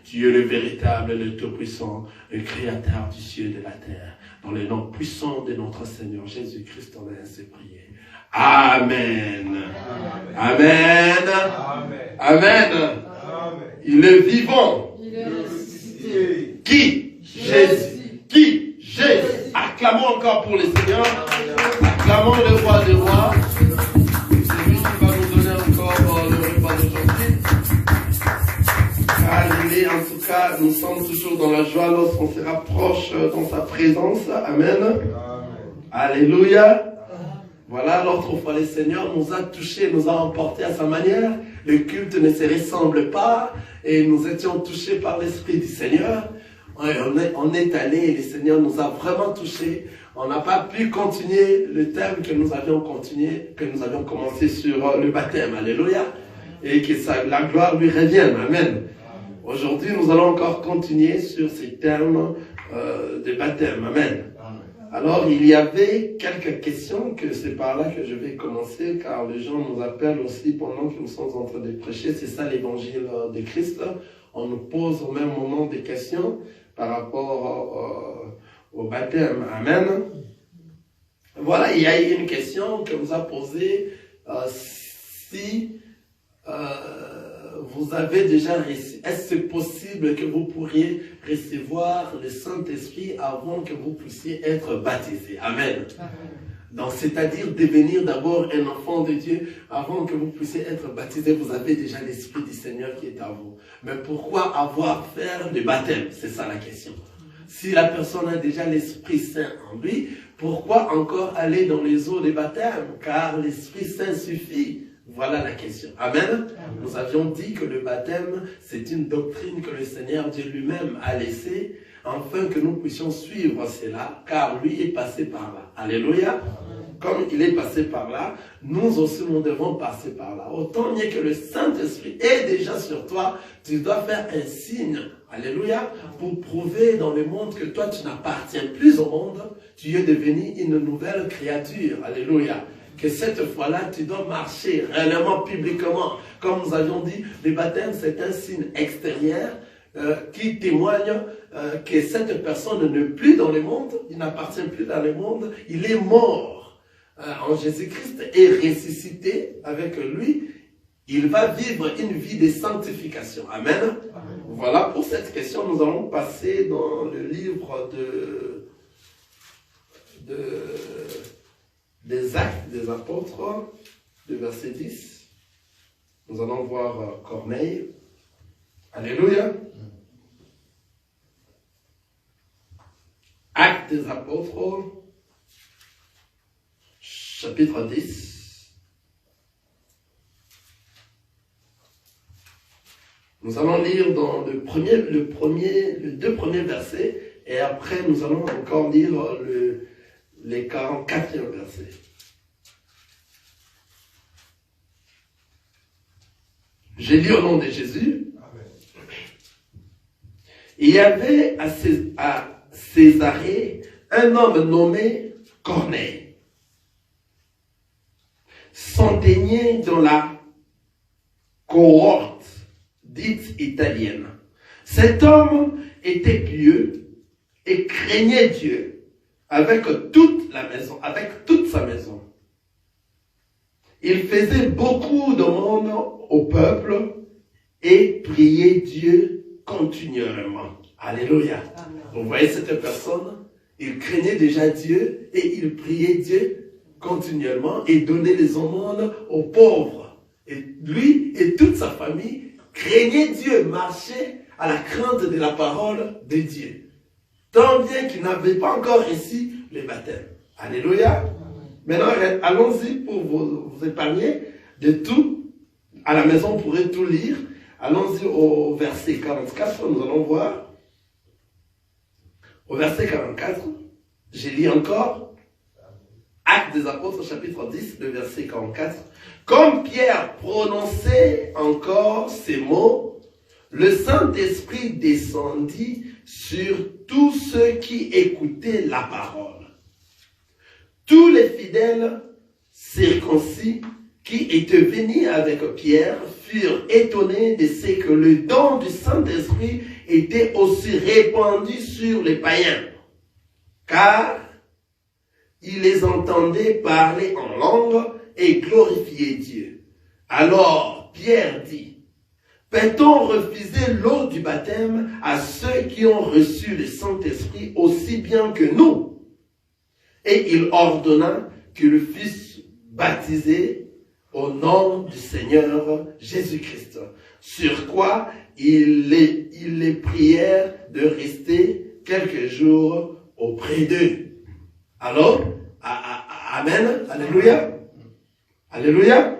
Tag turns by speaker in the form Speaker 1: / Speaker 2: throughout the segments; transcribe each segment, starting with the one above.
Speaker 1: Tu es le véritable, le tout-puissant, le créateur du ciel et de la terre. Dans le nom puissant de notre Seigneur Jésus-Christ, on a ainsi prié. Amen. Amen. Amen. Amen. Il est vivant.
Speaker 2: Il est ressuscité.
Speaker 1: Qui? Jésus. Qui? Jésus. Acclamons encore pour le Seigneur. Acclamons le roi des rois. C'est lui qui va nous donner encore le repas d'aujourd'hui. Car en tout cas, nous sommes toujours dans la joie lorsqu'on se rapproche dans sa présence. Amen. Amen. Alléluia. Voilà, l'autre fois, le Seigneur nous a touchés, nous a emportés à sa manière. Le culte ne se ressemble pas et nous étions touchés par l'Esprit du Seigneur. On est allé et le Seigneur nous a vraiment touchés. On n'a pas pu continuer le thème que nous avions commencé sur le baptême. Alléluia. Et que la gloire lui revienne. Amen. Aujourd'hui, nous allons encore continuer sur ces thèmes de baptême. Amen. Alors, il y avait quelques questions que c'est par là que je vais commencer, car les gens nous appellent aussi pendant que nous sommes en train de prêcher. C'est ça l'évangile de Christ. On nous pose au même moment des questions par rapport au baptême. Amen. Voilà, il y a une question que vous a posée. Si vous avez déjà reçu, est-ce possible que vous pourriez recevoir le Saint-Esprit avant que vous puissiez être baptisé? Amen. Donc, c'est-à-dire devenir d'abord un enfant de Dieu avant que vous puissiez être baptisé. Vous avez déjà l'Esprit du Seigneur qui est à vous. Mais pourquoi avoir faire le baptême? C'est ça la question. Si la personne a déjà l'Esprit Saint en lui, pourquoi encore aller dans les eaux de baptême? Car l'Esprit Saint suffit. Voilà la question. Amen. Nous avions dit que le baptême, c'est une doctrine que le Seigneur Dieu lui-même a laissée, afin que nous puissions suivre cela, car lui est passé par là. Alléluia. Comme il est passé par là, nous aussi nous devons passer par là. Autant mieux que le Saint-Esprit est déjà sur toi, tu dois faire un signe. Alléluia. Pour prouver dans le monde que toi tu n'appartiens plus au monde, tu es devenu une nouvelle créature. Alléluia. Que cette fois-là, tu dois marcher réellement, publiquement. Comme nous avions dit, le baptême, c'est un signe extérieur qui témoigne que cette personne n'est plus dans le monde, il n'appartient plus dans le monde, il est mort en Jésus-Christ et ressuscité avec lui. Il va vivre une vie de sanctification. Amen. Amen. Voilà, pour cette question, nous allons passer dans le livre des Actes des Apôtres, le verset 10. Nous allons voir Corneille. Alléluia. Actes des Apôtres, chapitre 10. Nous allons lire dans les deux premiers versets, et après nous allons encore lire les 44e versets. J'ai lu au nom de Jésus. Amen. Il y avait à Césarée un homme nommé Corneille, centenier dans la cohorte dite italienne. Cet homme était pieux et craignait Dieu avec toute sa maison. Il faisait beaucoup de monde au peuple et priait Dieu continuellement. Alléluia. Amen. Vous voyez cette personne, il craignait déjà Dieu et il priait Dieu continuellement et donnait les aumônes aux pauvres. Et lui et toute sa famille craignaient Dieu, marchaient à la crainte de la parole de Dieu. Tant bien qu'il n'avait pas encore reçu le baptême. Alléluia. Maintenant, allons-y pour vous épargner de tout. À la maison, vous pourrez tout lire. Allons-y au verset 44, nous allons voir. Au verset 44, je lis encore. Actes des Apôtres, chapitre 10, le verset 44. Comme Pierre prononçait encore ces mots, le Saint-Esprit descendit sur tous ceux qui écoutaient la parole. Tous les fidèles circoncis qui étaient venus avec Pierre furent étonnés de ce que le don du Saint-Esprit était aussi répandu sur les païens, car ils les entendaient parler en langue et glorifier Dieu. Alors Pierre dit, peut-on refuser l'eau du baptême à ceux qui ont reçu le Saint-Esprit aussi bien que nous? Et il ordonna qu'ils fussent baptisés au nom du Seigneur Jésus-Christ. Sur quoi ils les prièrent de rester quelques jours auprès d'eux. Alors, amen, alléluia, alléluia.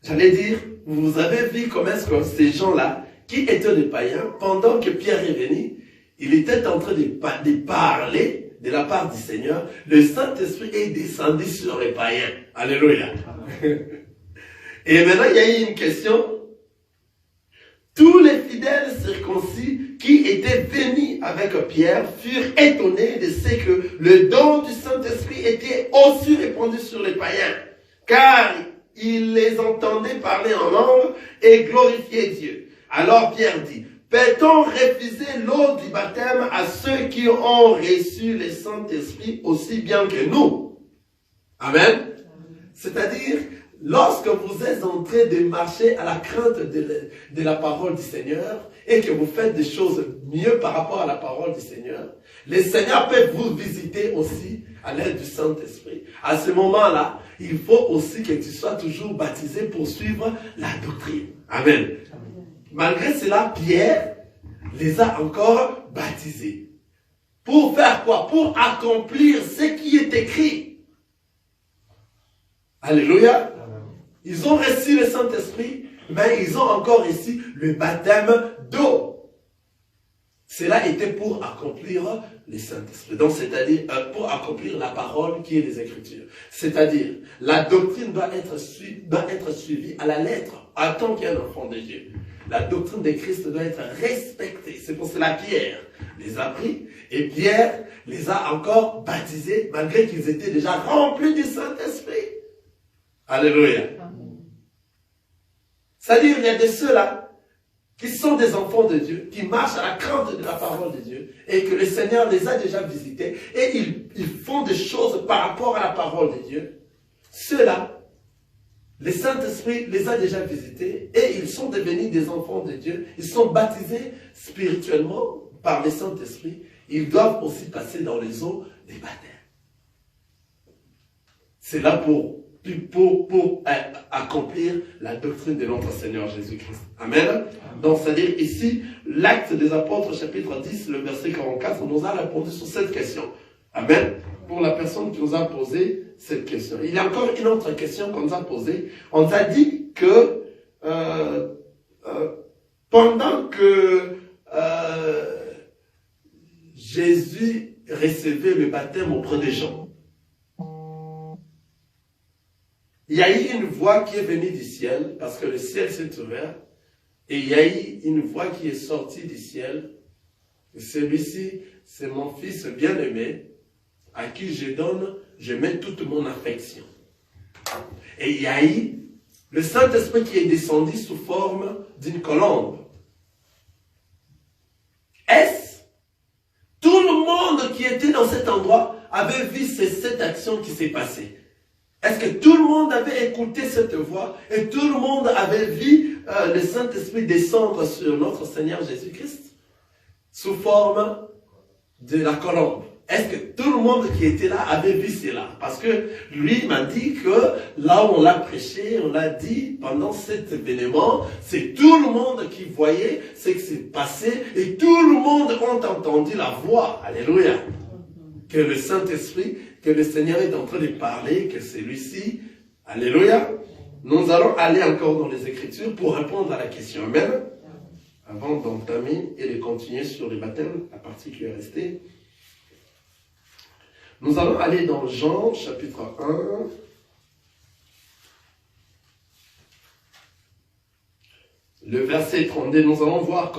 Speaker 1: J'allais dire, vous avez vu comment est-ce que ces gens-là, qui étaient des païens, pendant que Pierre est venu, il était en train de parler de la part du Seigneur, le Saint-Esprit est descendu sur les païens. Alléluia. Et maintenant, il y a eu une question. Tous les fidèles circoncis qui étaient venus avec Pierre furent étonnés de ce que le don du Saint-Esprit était aussi répandu sur les païens, car ils les entendaient parler en langue et glorifier Dieu. Alors Pierre dit, peut-on refuser l'eau du baptême à ceux qui ont reçu le Saint-Esprit aussi bien que nous? Amen. C'est-à-dire, lorsque vous êtes en train de marcher à la crainte de la parole du Seigneur et que vous faites des choses mieux par rapport à la parole du Seigneur, le Seigneur peut vous visiter aussi à l'aide du Saint-Esprit. À ce moment-là, il faut aussi que tu sois toujours baptisé pour suivre la doctrine. Amen. Malgré cela, Pierre les a encore baptisés. Pour faire quoi? Pour accomplir ce qui est écrit. Alléluia. Ils ont reçu le Saint-Esprit, mais ils ont encore reçu le baptême d'eau. Cela était pour accomplir le Saint-Esprit. Donc, c'est-à-dire pour accomplir la parole qui est les Écritures. C'est-à-dire, la doctrine doit être suivie à la lettre, en tant qu'un enfant de Dieu. La doctrine de Christ doit être respectée. C'est pour cela que Pierre les a pris et Pierre les a encore baptisés malgré qu'ils étaient déjà remplis du Saint-Esprit. Alléluia. C'est-à-dire, il y a de ceux-là qui sont des enfants de Dieu, qui marchent à la crainte de la parole de Dieu et que le Seigneur les a déjà visités et ils font des choses par rapport à la parole de Dieu. Ceux-là, le Saint-Esprit les a déjà visités et ils sont devenus des enfants de Dieu. Ils sont baptisés spirituellement par le Saint-Esprit. Ils doivent aussi passer dans les eaux des baptêmes. C'est là pour accomplir la doctrine de notre Seigneur Jésus-Christ. Amen. Donc, c'est-à-dire ici, l'Acte des Apôtres, chapitre 10, le verset 44, nous a répondu sur cette question. Amen. Pour la personne qui nous a posé cette question. Il y a encore une autre question qu'on nous a posée. On nous a dit que pendant que Jésus recevait le baptême auprès des gens, il y a eu une voix qui est venue du ciel, parce que le ciel s'est ouvert, et il y a eu une voix qui est sortie du ciel. Celui-ci, c'est mon fils bien-aimé, à qui je mets toute mon affection. Et il y a eu le Saint-Esprit qui est descendu sous forme d'une colombe. Est-ce tout le monde qui était dans cet endroit avait vu cette action qui s'est passée? Est-ce que tout le monde avait écouté cette voix et tout le monde avait vu le Saint-Esprit descendre sur notre Seigneur Jésus-Christ sous forme de la colombe? Est-ce que tout le monde qui était là avait vu cela? Parce que lui m'a dit que là où on l'a prêché, on l'a dit pendant cet événement, c'est tout le monde qui voyait ce qui s'est passé et tout le monde a entendu la voix. Alléluia. Que le Saint-Esprit, que le Seigneur est en train de parler, que celui-ci, alléluia. Nous allons aller encore dans les Écritures pour répondre à la question. Amen. Avant d'entamer et de continuer sur le baptême, la partie qui est restée. Nous allons aller dans Jean, chapitre 1. Le verset 32, nous allons voir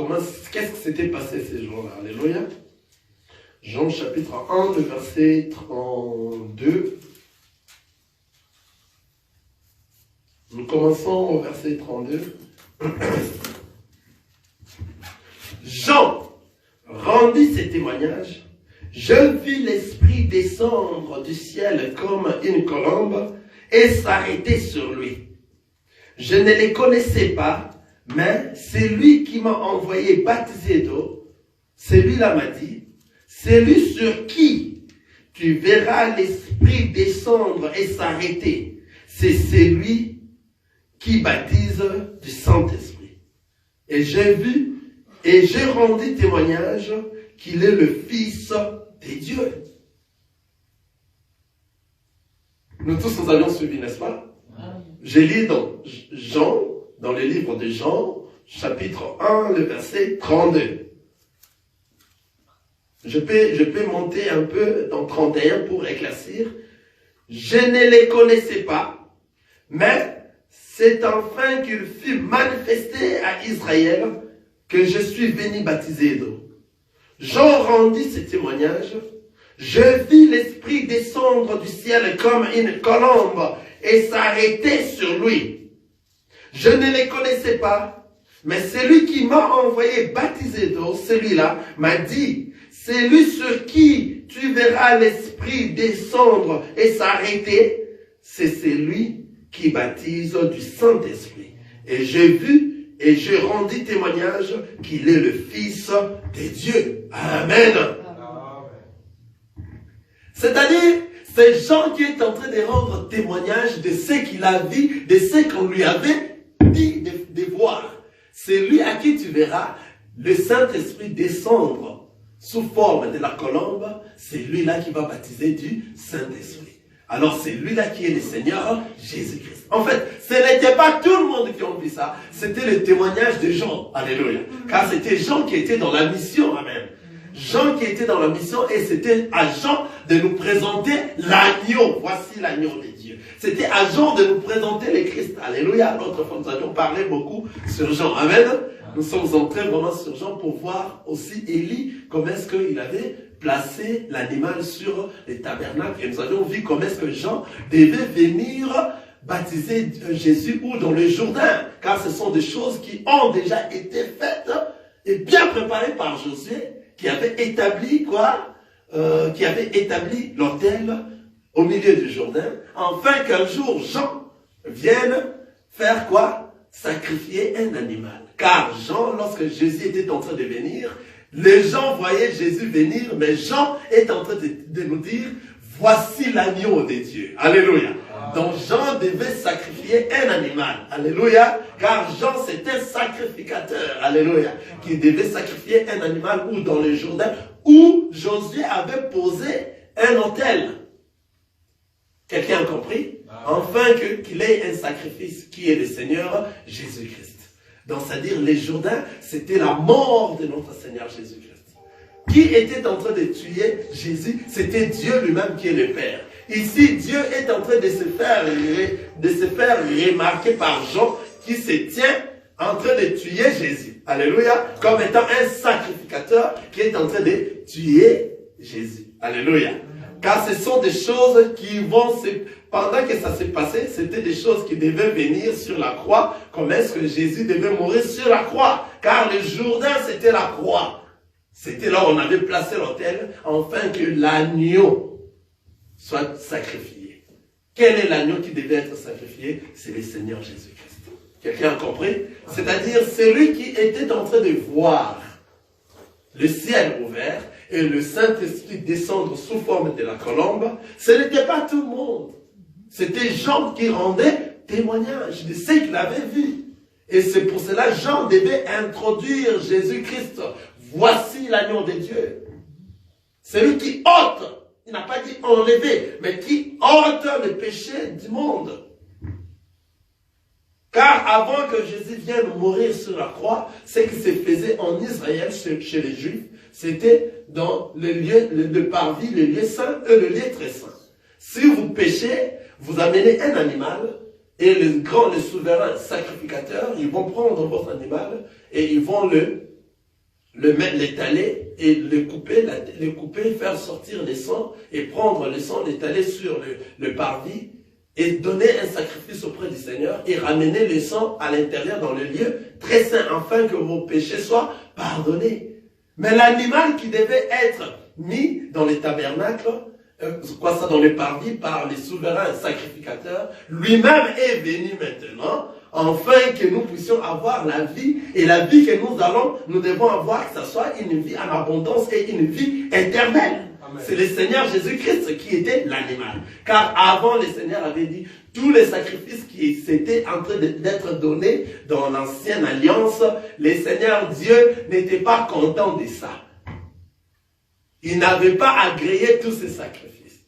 Speaker 1: qu'est-ce qui s'était passé ces jours-là. Alléluia. Jean, chapitre 1, le verset 32. Nous commençons au verset 32. Jean rendit ses témoignages. Je vis l'Esprit descendre du ciel comme une colombe et s'arrêter sur lui. Je ne les connaissais pas, mais c'est lui qui m'a envoyé baptiser d'eau. Celui-là m'a dit, celui sur qui tu verras l'Esprit descendre et s'arrêter, c'est celui qui baptise du Saint-Esprit. Et j'ai vu et j'ai rendu témoignage qu'il est le Fils de Dieu. Nous tous, nous avions suivi, n'est-ce pas? J'ai lu dans Jean, dans le livre de Jean, chapitre 1, le verset 32. Je peux monter un peu dans 31 pour éclaircir. Je ne les connaissais pas, mais c'est enfin qu'il fut manifesté à Israël que je suis venu baptiser d'eau. Jean rendit ce témoignage. Je vis l'Esprit descendre du ciel comme une colombe et s'arrêter sur lui. Je ne les connaissais pas, mais celui qui m'a envoyé baptiser d'eau, celui-là, m'a dit, celui sur qui tu verras l'Esprit descendre et s'arrêter, c'est celui qui baptise du Saint-Esprit. Et j'ai vu et j'ai rendu témoignage qu'il est le Fils de Dieu. Amen. C'est-à-dire, c'est Jean qui est en train de rendre témoignage de ce qu'il a vu, de ce qu'on lui avait dit de voir. C'est lui à qui tu verras le Saint-Esprit descendre sous forme de la colombe. C'est lui-là qui va baptiser du Saint-Esprit. Alors c'est lui-là qui est le Seigneur Jésus-Christ. En fait, ce n'était pas tout le monde qui a vu ça. C'était le témoignage de Jean. Alléluia. Car c'était Jean qui était dans la mission. Amen. Jean qui était dans la mission et c'était à Jean de nous présenter l'agneau. Voici l'agneau de Dieu. C'était à Jean de nous présenter le Christ. Alléluia. L'autre fois, nous avions parlé beaucoup sur Jean. Amen. Nous sommes entrés vraiment sur Jean pour voir aussi Élie, comment est-ce qu'il avait placé l'animal sur les tabernacles. Et nous avions vu comment est-ce que Jean devait venir baptiser Jésus ou dans le Jourdain. Car ce sont des choses qui ont déjà été faites et bien préparées par Josué, qui avait établi quoi? Qui avait établi l'autel au milieu du Jourdain, afin qu'un jour Jean vienne faire quoi? Sacrifier un animal. Car Jean, lorsque Jésus était en train de venir, les gens voyaient Jésus venir, mais Jean est en train de nous dire, voici l'agneau de Dieu. Alléluia. Donc Jean devait sacrifier un animal. Alléluia. Car Jean c'était un sacrificateur. Alléluia. Qui devait sacrifier un animal ou dans le Jourdain, où Josué avait posé un autel. Quelqu'un a compris? Enfin qu'il ait un sacrifice qui est le Seigneur Jésus-Christ. Donc c'est-à-dire les Jourdains, c'était la mort de notre Seigneur Jésus-Christ. Qui était en train de tuer Jésus? C'était Dieu lui-même qui est le Père. Ici, Dieu est en train de se faire remarquer par Jean qui se tient en train de tuer Jésus. Alléluia. Comme étant un sacrificateur qui est en train de tuer Jésus. Alléluia. Car ce sont des choses qui vont se... Pendant que ça s'est passé, c'était des choses qui devaient venir sur la croix. Comment est-ce que Jésus devait mourir sur la croix? Car le Jourdain, c'était la croix. C'était là où on avait placé l'autel, afin que l'agneau soit sacrifié. Quel est l'agneau qui devait être sacrifié? C'est le Seigneur Jésus-Christ. Quelqu'un a compris? C'est-à-dire celui qui était en train de voir le ciel ouvert et le Saint-Esprit descendre sous forme de la colombe. Ce n'était pas tout le monde. C'était Jean qui rendait témoignage de ce qu'il avait vu. Et c'est pour cela que Jean devait introduire Jésus-Christ. Voici l'agneau de Dieu. Celui qui ôte, il n'a pas dit enlever, mais qui ôte le péché du monde. Car avant que Jésus vienne mourir sur la croix, ce qui se faisait en Israël chez les Juifs, c'était dans le lieu, le parvis, le lieu saint et le lieu très saint. Si vous péchez, vous amenez un animal et le souverain sacrificateur, ils vont prendre votre animal et ils vont l'étaler et le couper, faire sortir le sang et prendre le sang, l'étaler sur le parvis et donner un sacrifice auprès du Seigneur et ramener le sang à l'intérieur dans le lieu très saint, afin que vos péchés soient pardonnés. Mais l'animal qui devait être mis dans les tabernacles, dans les parvis par les souverains sacrificateurs, lui-même est venu maintenant, afin que nous puissions avoir la vie, et la vie que nous devons avoir, que ce soit une vie en abondance et une vie éternelle. C'est le Seigneur Jésus-Christ qui était l'animal. Car avant, le Seigneur avait dit, tous les sacrifices qui s'étaient en train d'être donnés dans l'ancienne alliance, le Seigneur Dieu n'était pas content de ça. Il n'avait pas agréé tous ces sacrifices.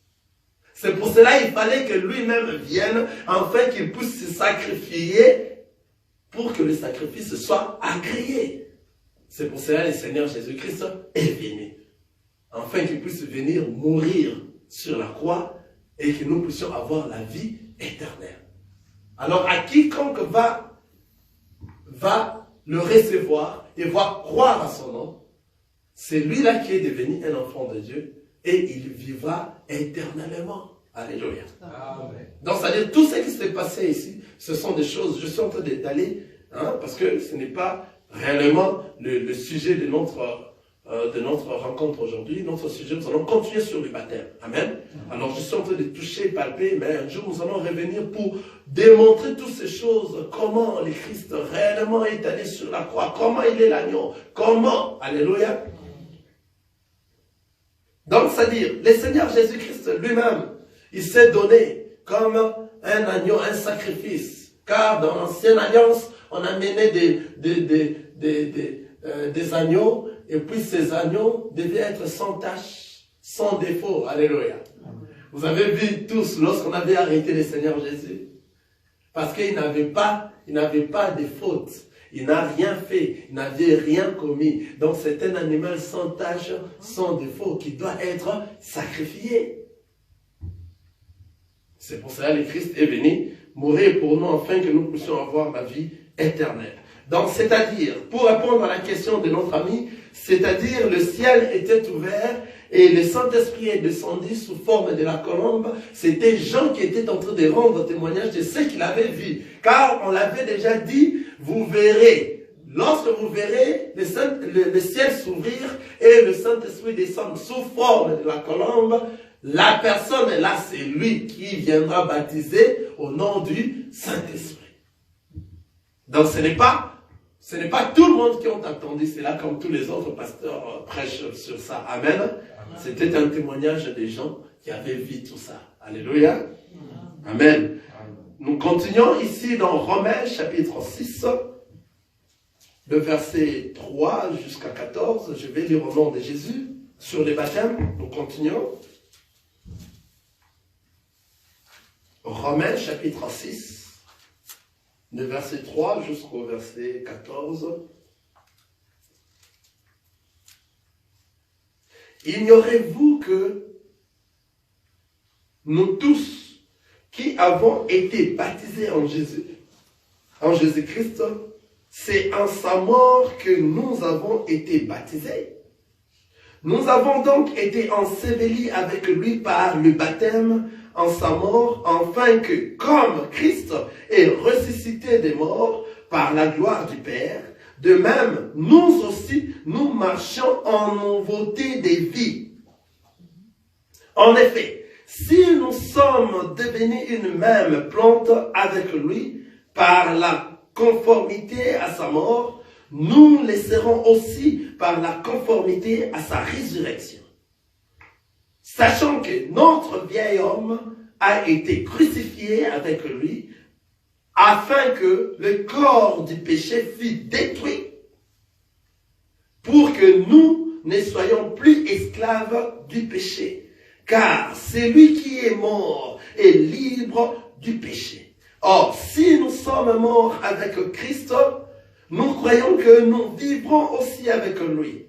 Speaker 1: C'est pour cela qu'il fallait que lui-même vienne, afin qu'il puisse se sacrifier pour que le sacrifice soit agréé. C'est pour cela que le Seigneur Jésus-Christ est venu. Afin qu'il puisse venir mourir sur la croix et que nous puissions avoir la vie éternelle. Alors à quiconque va le recevoir et va croire à son nom, c'est lui-là qui est devenu un enfant de Dieu et il vivra éternellement. Alléluia. Amen. Donc c'est-à-dire tout ce qui s'est passé ici, ce sont des choses, je suis en train d'aller, parce que ce n'est pas réellement le sujet de notre rencontre aujourd'hui. Notre sujet, nous allons continuer sur le baptême. Amen. Alors je suis en train de toucher, palper, mais un jour nous allons revenir pour démontrer toutes ces choses, comment le Christ réellement est allé sur la croix, comment il est l'agneau, comment, alléluia. Donc c'est-à-dire, le Seigneur Jésus-Christ lui-même, il s'est donné comme un agneau, un sacrifice, car dans l'ancienne alliance, on amenait des agneaux, et puis ces agneaux devaient être sans tache, sans défaut. Alléluia. Vous avez vu tous lorsqu'on avait arrêté le Seigneur Jésus, parce qu'il n'avait pas de faute. Il n'a rien fait, il n'avait rien commis. Donc c'est un animal sans tache, sans défaut, qui doit être sacrifié. C'est pour cela que le Christ est venu mourir pour nous, afin que nous puissions avoir la vie éternelle. Donc, c'est-à-dire, pour répondre à la question de notre ami, c'est-à-dire le ciel était ouvert et le Saint-Esprit est descendu sous forme de la colombe. C'était Jean qui était en train de rendre témoignage de ce qu'il avait vu. Car on l'avait déjà dit, vous verrez, lorsque vous verrez le ciel s'ouvrir et le Saint-Esprit descendre sous forme de la colombe, la personne là, c'est lui qui viendra baptiser au nom du Saint-Esprit. Donc ce n'est pas tout le monde qui ont attendu cela comme tous les autres pasteurs prêchent sur ça. Amen. C'était un témoignage des gens qui avaient vu tout ça. Alléluia. Amen. Nous continuons ici dans Romains chapitre 6, le verset 3 jusqu'à 14. Je vais lire au nom de Jésus sur les baptêmes. Nous continuons. Romains chapitre 6, le verset 3 jusqu'au verset 14. Ignorez-vous que nous tous qui avons été baptisés en Jésus-Christ, c'est en sa mort que nous avons été baptisés. Nous avons donc été ensevelis avec lui par le baptême en sa mort, afin que, comme Christ est ressuscité des morts par la gloire du Père, de même, nous aussi, nous marchons en nouveauté des vies. En effet, si nous sommes devenus une même plante avec lui, par la conformité à sa mort, nous le serons aussi par la conformité à sa résurrection. Sachant que notre vieil homme a été crucifié avec lui, afin que le corps du péché fût détruit, pour que nous ne soyons plus esclaves du péché. Car celui qui est mort est libre du péché. Or, si nous sommes morts avec Christ, nous croyons que nous vivrons aussi avec lui.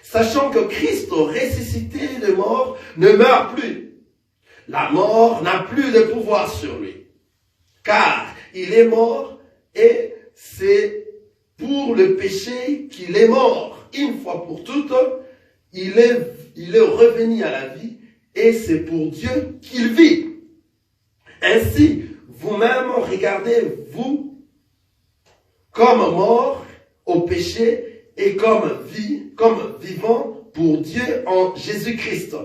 Speaker 1: Sachant que Christ, ressuscité des morts, ne meurt plus. La mort n'a plus de pouvoir sur lui. Car il est mort et c'est pour le péché qu'il est mort. Une fois pour toutes, il est revenu à la vie et c'est pour Dieu qu'il vit. Ainsi, vous-même, regardez-vous comme mort au péché et comme vivant pour Dieu en Jésus-Christ.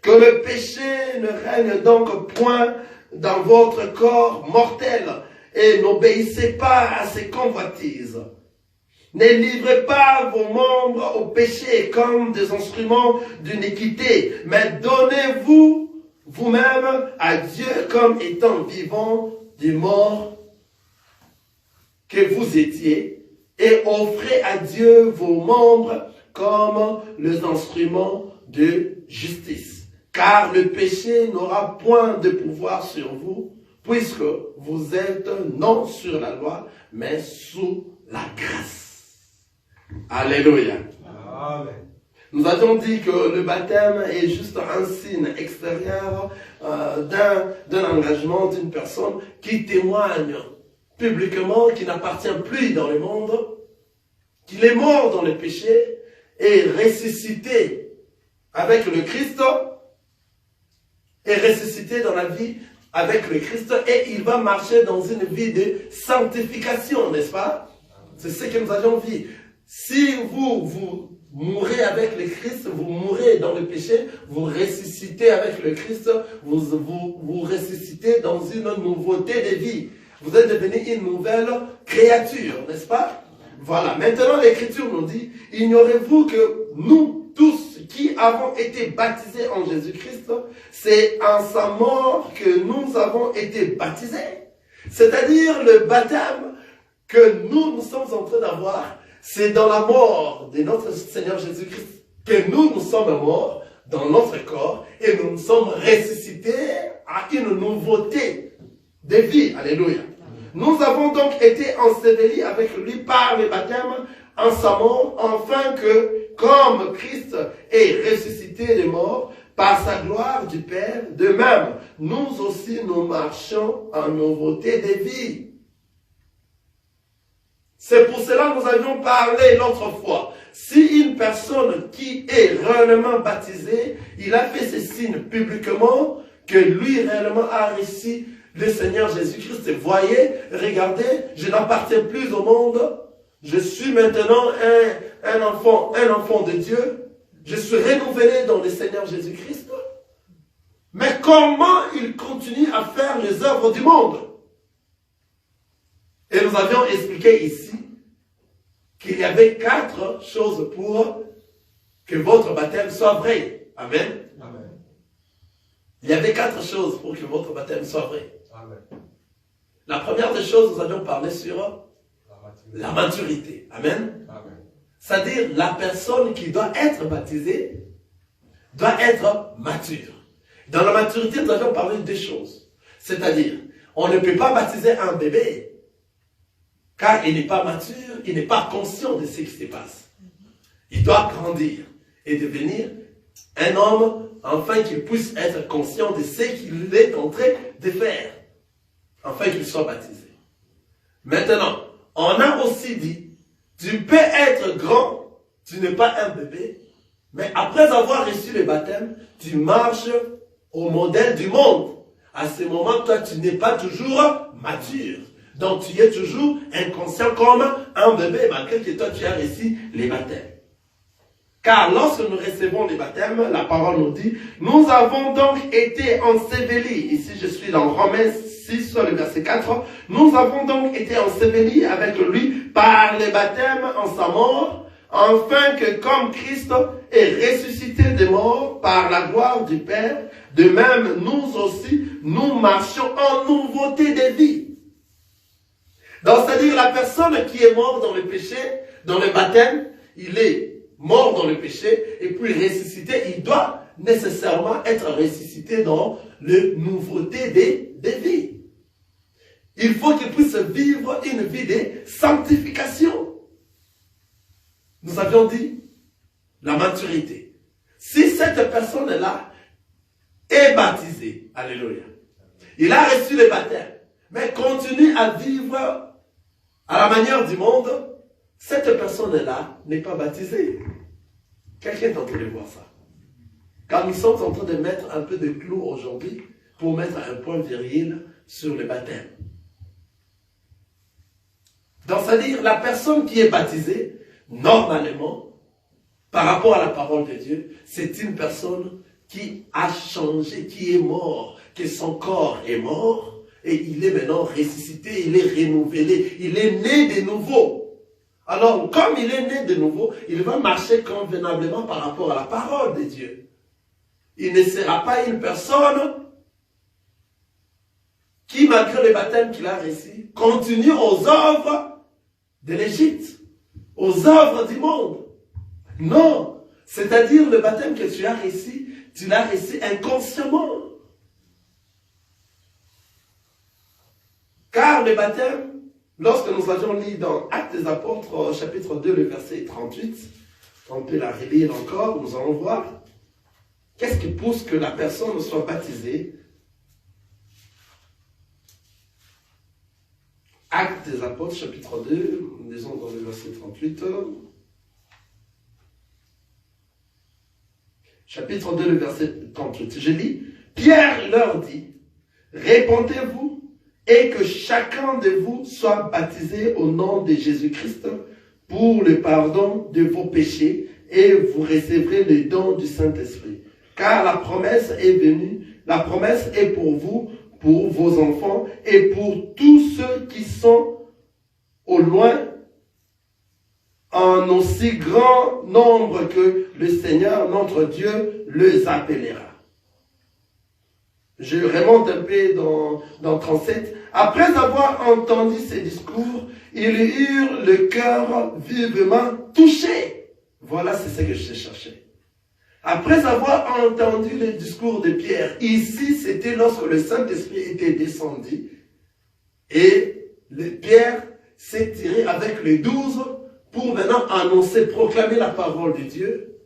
Speaker 1: Que le péché ne règne donc point dans votre corps mortel et n'obéissez pas à ses convoitises. Ne livrez pas vos membres au péché comme des instruments d'iniquité, mais donnez-vous vous-même à Dieu comme étant vivant du mort que vous étiez, et offrez à Dieu vos membres comme les instruments de justice. Car le péché n'aura point de pouvoir sur vous, puisque vous êtes non sur la loi, mais sous la grâce. Alléluia.
Speaker 2: Amen.
Speaker 1: Nous avons dit que le baptême est juste un signe extérieur d'un engagement d'une personne qui témoigne publiquement qu'il n'appartient plus dans le monde, qu'il est mort dans le péché et ressuscité avec le Christ, et ressuscité dans la vie avec le Christ, et il va marcher dans une vie de sanctification, n'est-ce pas? C'est ce que nous avions vu. Si vous mourrez avec le Christ, vous mourrez dans le péché, vous ressuscitez avec le Christ, vous ressuscitez dans une nouveauté de vie. Vous êtes devenu une nouvelle créature, n'est-ce pas? Voilà. Maintenant, l'Écriture nous dit, ignorez-vous que nous tous qui avons été baptisés en Jésus-Christ, c'est en sa mort que nous avons été baptisés. C'est-à-dire le baptême que nous sommes en train d'avoir, c'est dans la mort de notre Seigneur Jésus-Christ que nous sommes morts dans notre corps et nous sommes ressuscités à une nouveauté de vie. Alléluia. Nous avons donc été ensevelis avec lui par le baptême en sa mort, afin que, comme Christ est ressuscité des morts par sa gloire du Père, de même, nous aussi nous marchons en nouveauté de vie. C'est pour cela que nous avions parlé l'autre fois. Si une personne qui est réellement baptisée, il a fait ce signe publiquement, que lui réellement a reçu le Seigneur Jésus-Christ. Voyez, regardez, je n'appartiens plus au monde. Je suis maintenant un enfant de Dieu. Je suis renouvelé dans le Seigneur Jésus-Christ. Mais comment il continue à faire les œuvres du monde? Et nous avions expliqué ici qu'il y avait 4 choses pour que votre baptême soit vrai. Amen.
Speaker 2: Amen.
Speaker 1: Il y avait 4 choses pour que votre baptême soit vrai.
Speaker 2: Amen.
Speaker 1: La première des choses, nous avions parlé sur la maturité. Amen.
Speaker 2: Amen.
Speaker 1: C'est-à-dire la personne qui doit être baptisée doit être mature. Dans la maturité, nous avions parlé de 2 choses. C'est-à-dire, on ne peut pas baptiser un bébé car il n'est pas mature, il n'est pas conscient de ce qui se passe. Il doit grandir et devenir un homme afin qu'il puisse être conscient de ce qu'il est en train de faire, afin qu'il soit baptisé. Maintenant, on a aussi dit, tu peux être grand, tu n'es pas un bébé, mais après avoir reçu le baptême, tu marches au modèle du monde. À ce moment, toi, tu n'es pas toujours mature. Donc, tu es toujours inconscient comme un bébé, malgré que toi, tu as reçu les baptêmes. Car lorsque nous recevons les baptêmes, la parole nous dit, nous avons donc été ensevelis. Ici, je suis dans Romains 6, le verset 4. Nous avons donc été ensevelis avec lui par les baptêmes en sa mort, afin que comme Christ est ressuscité des morts par la gloire du Père, de même, nous aussi, nous marchons en nouveauté de vie. Donc, c'est-à-dire la personne qui est morte dans le péché, dans le baptême, il est mort dans le péché, et puis ressuscité, il doit nécessairement être ressuscité dans la nouveauté de vie. Il faut qu'il puisse vivre une vie de sanctification. Nous avions dit la maturité. Si cette personne-là est baptisée, alléluia, il a reçu le baptême, mais continue à vivre à la manière du monde, cette personne-là n'est pas baptisée. Quelqu'un est en train de voir ça. Car nous sommes en train de mettre un peu de clous aujourd'hui pour mettre un point viril sur le baptême. Donc, c'est-à-dire, la personne qui est baptisée, normalement, par rapport à la parole de Dieu, c'est une personne qui a changé, qui est mort, que son corps est mort, et il est maintenant ressuscité, il est renouvelé, il est né de nouveau. Alors, comme il est né de nouveau, il va marcher convenablement par rapport à la parole de Dieu. Il ne sera pas une personne qui, malgré le baptême qu'il a reçu, continue aux œuvres de l'Égypte, aux œuvres du monde. Non, c'est-à-dire le baptême que tu l'as reçu inconsciemment. Car le baptême, lorsque nous avions lu dans Actes des Apôtres, chapitre 2, le verset 38, on peut la relire encore, nous allons voir, qu'est-ce qui pousse que la personne soit baptisée? Actes des Apôtres, chapitre 2, disons dans le verset 38. Chapitre 2, le verset 38. Je lis, Pierre leur dit, répondez-vous et que chacun de vous soit baptisé au nom de Jésus-Christ pour le pardon de vos péchés et vous recevrez le don du Saint-Esprit. Car la promesse est venue, la promesse est pour vous, pour vos enfants et pour tous ceux qui sont au loin, en aussi grand nombre que le Seigneur, notre Dieu, les appellera. Je remonte un peu dans 37. Après avoir entendu ces discours, ils eurent le cœur vivement touché. Voilà, c'est ce que je cherchais. Après avoir entendu le discours de Pierre, ici c'était lorsque le Saint-Esprit était descendu et Pierre s'est tiré avec les 12 pour maintenant annoncer, proclamer la parole de Dieu.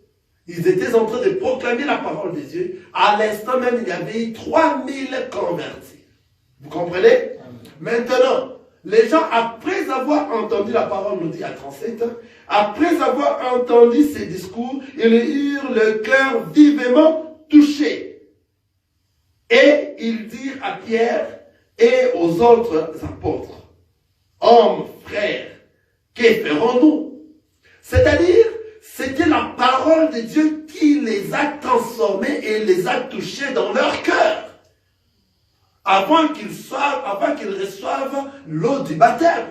Speaker 1: Ils étaient en train de proclamer la parole de Dieu. À l'instant même, il y avait eu 3000 convertis. Vous comprenez? Maintenant, les gens, après avoir entendu la parole, nous dit à 37, après avoir entendu ces discours, ils eurent le cœur vivement touché. Et ils dirent à Pierre et aux autres apôtres, hommes, frères, que ferons-nous? C'est-à-dire, c'était la parole de Dieu qui les a transformés et les a touchés dans leur cœur. Avant qu'ils reçoivent l'eau du baptême.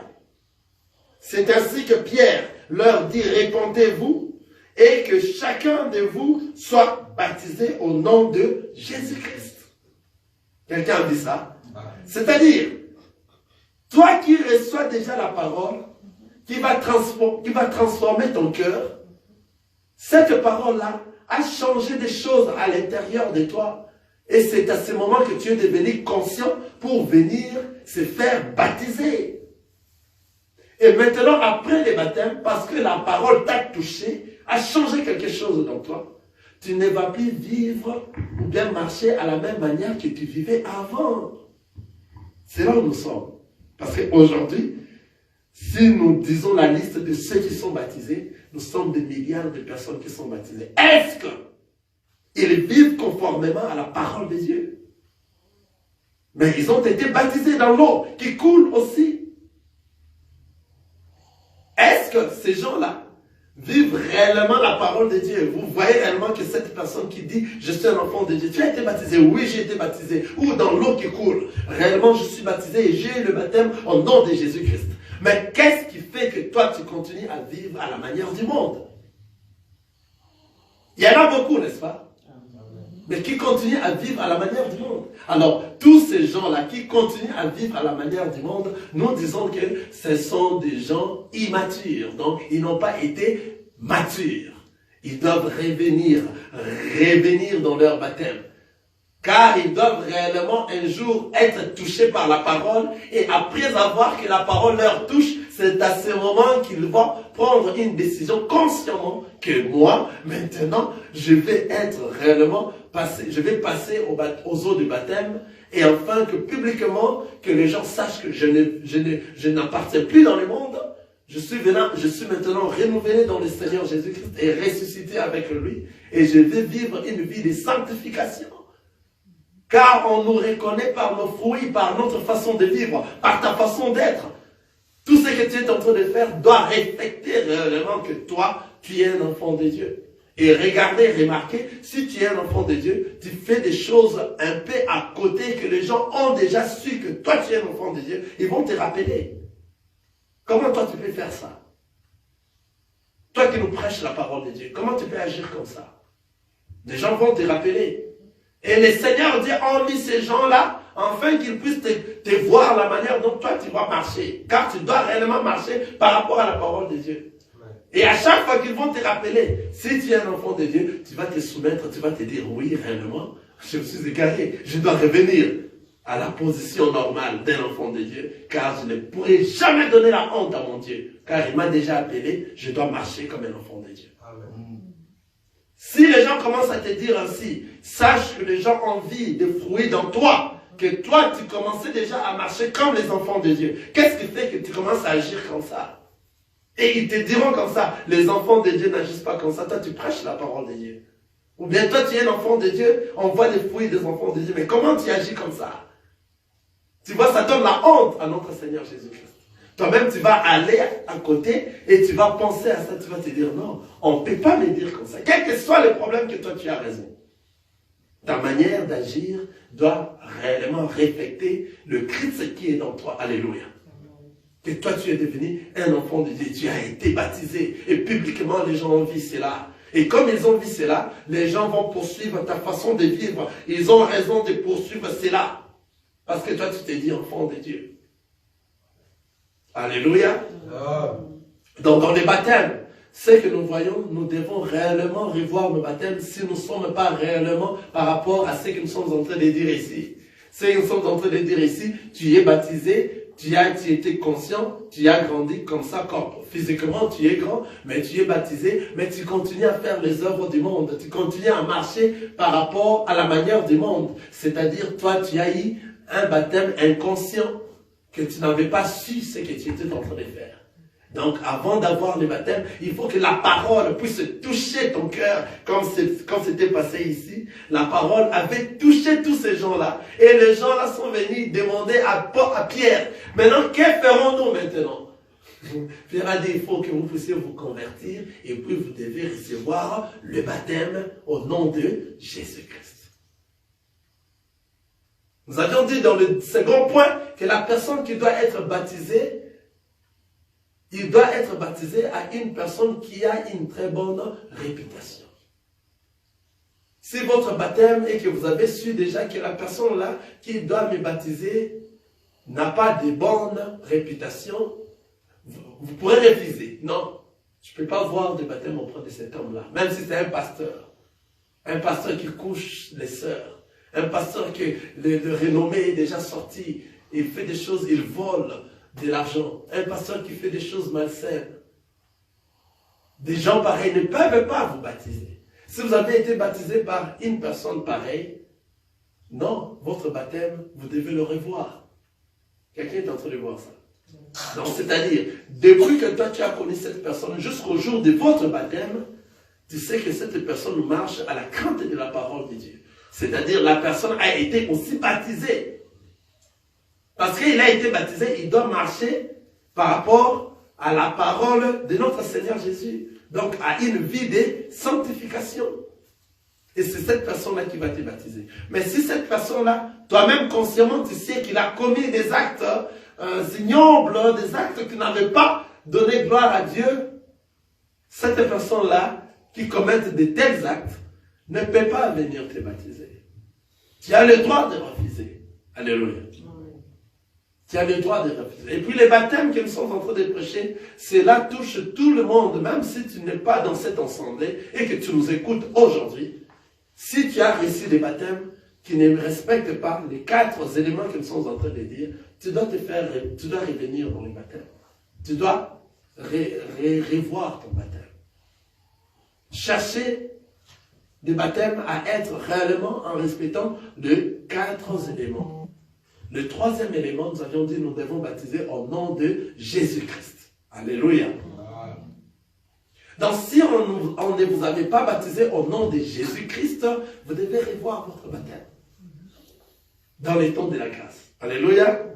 Speaker 1: C'est ainsi que Pierre leur dit, répondez-vous et que chacun de vous soit baptisé au nom de Jésus-Christ. Quelqu'un a dit ça? C'est-à-dire, toi qui reçois déjà la parole, qui va transformer ton cœur, cette parole-là a changé des choses à l'intérieur de toi. Et c'est à ce moment que tu es devenu conscient pour venir se faire baptiser. Et maintenant, après le baptême, parce que la parole t'a touché, a changé quelque chose dans toi, tu ne vas plus vivre ou bien marcher à la même manière que tu vivais avant. C'est là où nous sommes. Parce qu'aujourd'hui, si nous disons la liste de ceux qui sont baptisés, nous sommes des milliards de personnes qui sont baptisées. Est-ce qu'ils vivent conformément à la parole de Dieu? Mais ils ont été baptisés dans l'eau qui coule aussi. Est-ce que ces gens-là vivent réellement la parole de Dieu? Vous voyez réellement que cette personne qui dit « Je suis un enfant de Dieu », tu as été baptisé? Oui, j'ai été baptisé. Ou dans l'eau qui coule. Réellement, je suis baptisé et j'ai le baptême au nom de Jésus-Christ. Mais qu'est-ce qui fait que toi, tu continues à vivre à la manière du monde? Il y en a beaucoup, n'est-ce pas? Mais qui continuent à vivre à la manière du monde. Alors, tous ces gens-là qui continuent à vivre à la manière du monde, nous disons que ce sont des gens immatures. Donc, ils n'ont pas été matures. Ils doivent revenir dans leur baptême. Car ils doivent réellement un jour être touchés par la parole. Et après avoir que la parole leur touche, c'est à ce moment qu'ils vont prendre une décision consciemment que moi, maintenant, je vais être réellement passé, je vais passer aux eaux du baptême. Et afin que publiquement, que les gens sachent que je n'appartiens plus dans le monde. Je suis maintenant renouvelé dans le Seigneur Jésus-Christ et ressuscité avec lui. Et je vais vivre une vie de sanctification. Car on nous reconnaît par nos fruits, par notre façon de vivre, par ta façon d'être. Tout ce que tu es en train de faire doit respecter réellement que toi, tu es un enfant de Dieu. Et regardez, remarquez, si tu es un enfant de Dieu, tu fais des choses un peu à côté que les gens ont déjà su que toi tu es un enfant de Dieu, ils vont te rappeler. Comment toi tu peux faire ça? Toi qui nous prêches la parole de Dieu, comment tu peux agir comme ça? Les gens vont te rappeler. Et le Seigneur dit, ont mis ces gens-là, afin qu'ils puissent te voir la manière dont toi tu vas marcher. Car tu dois réellement marcher par rapport à la parole de Dieu. Et à chaque fois qu'ils vont te rappeler, si tu es un enfant de Dieu, tu vas te soumettre, tu vas te dire, oui, réellement, je me suis égaré, je dois revenir à la position normale d'un enfant de Dieu, car je ne pourrai jamais donner la honte à mon Dieu, car il m'a déjà appelé, je dois marcher comme un enfant de Dieu. Amen. Si les gens commencent à te dire ainsi, sache que les gens ont envie des fruits dans toi, que toi tu commençais déjà à marcher comme les enfants de Dieu. Qu'est-ce qui fait que tu commences à agir comme ça? Et ils te diront comme ça, les enfants de Dieu n'agissent pas comme ça, toi tu prêches la parole de Dieu. Ou bien toi tu es un enfant de Dieu, on voit les fruits des enfants de Dieu, mais comment tu agis comme ça? Tu vois, ça donne la honte à notre Seigneur Jésus-Christ. Toi-même tu vas aller à côté et tu vas penser à ça, tu vas te dire non, on ne peut pas me dire comme ça. Quel que soit le problème que toi tu as raison. Ta manière d'agir doit réellement refléter le Christ qui est dans toi. Alléluia. Que toi tu es devenu un enfant de Dieu, tu as été baptisé et publiquement les gens ont vu cela. Et comme ils ont vu cela, les gens vont poursuivre ta façon de vivre. Ils ont raison de poursuivre cela. Parce que toi tu t'es dit enfant de Dieu. Alléluia. Donc dans les baptêmes, ce que nous voyons, nous devons réellement revoir nos baptêmes si nous ne sommes pas réellement par rapport à ce que nous sommes en train de dire ici. Ce que nous sommes en train de dire ici, tu es baptisé, tu étais conscient, tu as grandi comme ça, physiquement tu es grand, mais tu es baptisé, mais tu continues à faire les œuvres du monde, tu continues à marcher par rapport à la manière du monde. C'est-à-dire, toi tu as eu un baptême inconscient, que tu n'avais pas su ce que tu étais en train de faire. Donc, avant d'avoir le baptême, il faut que la parole puisse toucher ton cœur, comme c'était passé ici. La parole avait touché tous ces gens-là. Et les gens-là sont venus demander à Pierre, maintenant, que ferons-nous maintenant? Pierre a dit, il faut que vous puissiez vous convertir, et puis vous devez recevoir le baptême au nom de Jésus-Christ. Nous avions dit dans le second point que la personne qui doit être baptisée, il doit être baptisé à une personne qui a une très bonne réputation. Si votre baptême et que vous avez su déjà que la personne là qui doit me baptiser n'a pas de bonne réputation, vous pourrez refuser. Non, je ne peux pas voir de baptême auprès de cet homme-là, même si c'est un pasteur. Un pasteur qui couche les sœurs. Un pasteur que le renommé est déjà sorti. Il fait des choses, il vole de l'argent. Un pasteur qui fait des choses malsaines. Des gens pareils ne peuvent pas vous baptiser. Si vous avez été baptisé par une personne pareille, non, votre baptême, vous devez le revoir. Quelqu'un est en train de voir ça. Donc, c'est-à-dire, depuis que toi tu as connu cette personne jusqu'au jour de votre baptême, tu sais que cette personne marche à la crainte de la parole de Dieu. C'est-à-dire, la personne a été aussi baptisée. Parce qu'il a été baptisé, il doit marcher par rapport à la parole de notre Seigneur Jésus. Donc, à une vie de sanctification. Et c'est cette personne-là qui va te baptiser. Mais si cette personne-là, toi-même consciemment, tu sais qu'il a commis des actes ignobles, des actes qui n'avaient pas donné gloire à Dieu, cette personne-là, qui commettent de tels actes, ne peut pas venir te baptiser. Tu as le droit de refuser. Alléluia. Tu as le droit de refuser. Et puis les baptêmes que nous sommes en train de prêcher, cela touche tout le monde, même si tu n'es pas dans cette assemblée et que tu nous écoutes aujourd'hui. Si tu as reçu des baptêmes qui ne respectent pas les 4 éléments que nous sommes en train de dire, tu dois revenir dans les baptêmes. Tu dois revoir ton baptême. Chercher des baptêmes à être réellement en respectant les 4 éléments. Le 3e élément, nous avions dit, nous devons baptiser au nom de Jésus-Christ. Alléluia. Donc, si on ne vous avait pas baptisé au nom de Jésus-Christ, vous devez revoir votre baptême. dans les temps de la grâce. Alléluia.